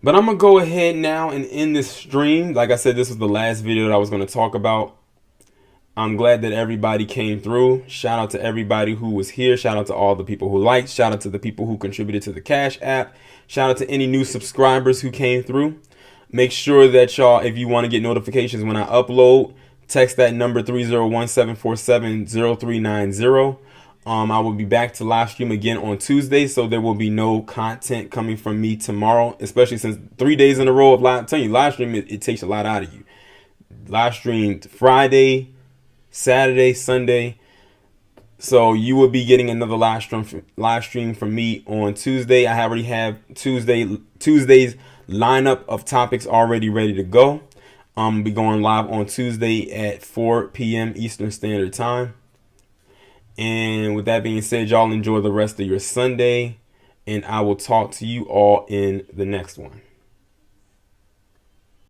But I'm going to go ahead now and end this stream. Like I said, this was the last video that I was going to talk about. I'm glad that everybody came through. Shout out to everybody who was here. Shout out to all the people who liked. Shout out to the people who contributed to the Cash App. Shout out to any new subscribers who came through. Make sure that y'all, if you want to get notifications when I upload, text that number 301-747-0390. I will be back to live stream again on Tuesday, so there will be no content coming from me tomorrow, especially since 3 days in a row of live. I'm telling you, live stream, it takes a lot out of you. Live streamed Friday, Saturday, Sunday. So you will be getting another live stream from me on Tuesday. I already have Tuesday's lineup of topics already ready to go. I'll be going live on Tuesday at 4 p.m. Eastern Standard Time. And with that being said, y'all enjoy the rest of your Sunday, and I will talk to you all in the next one.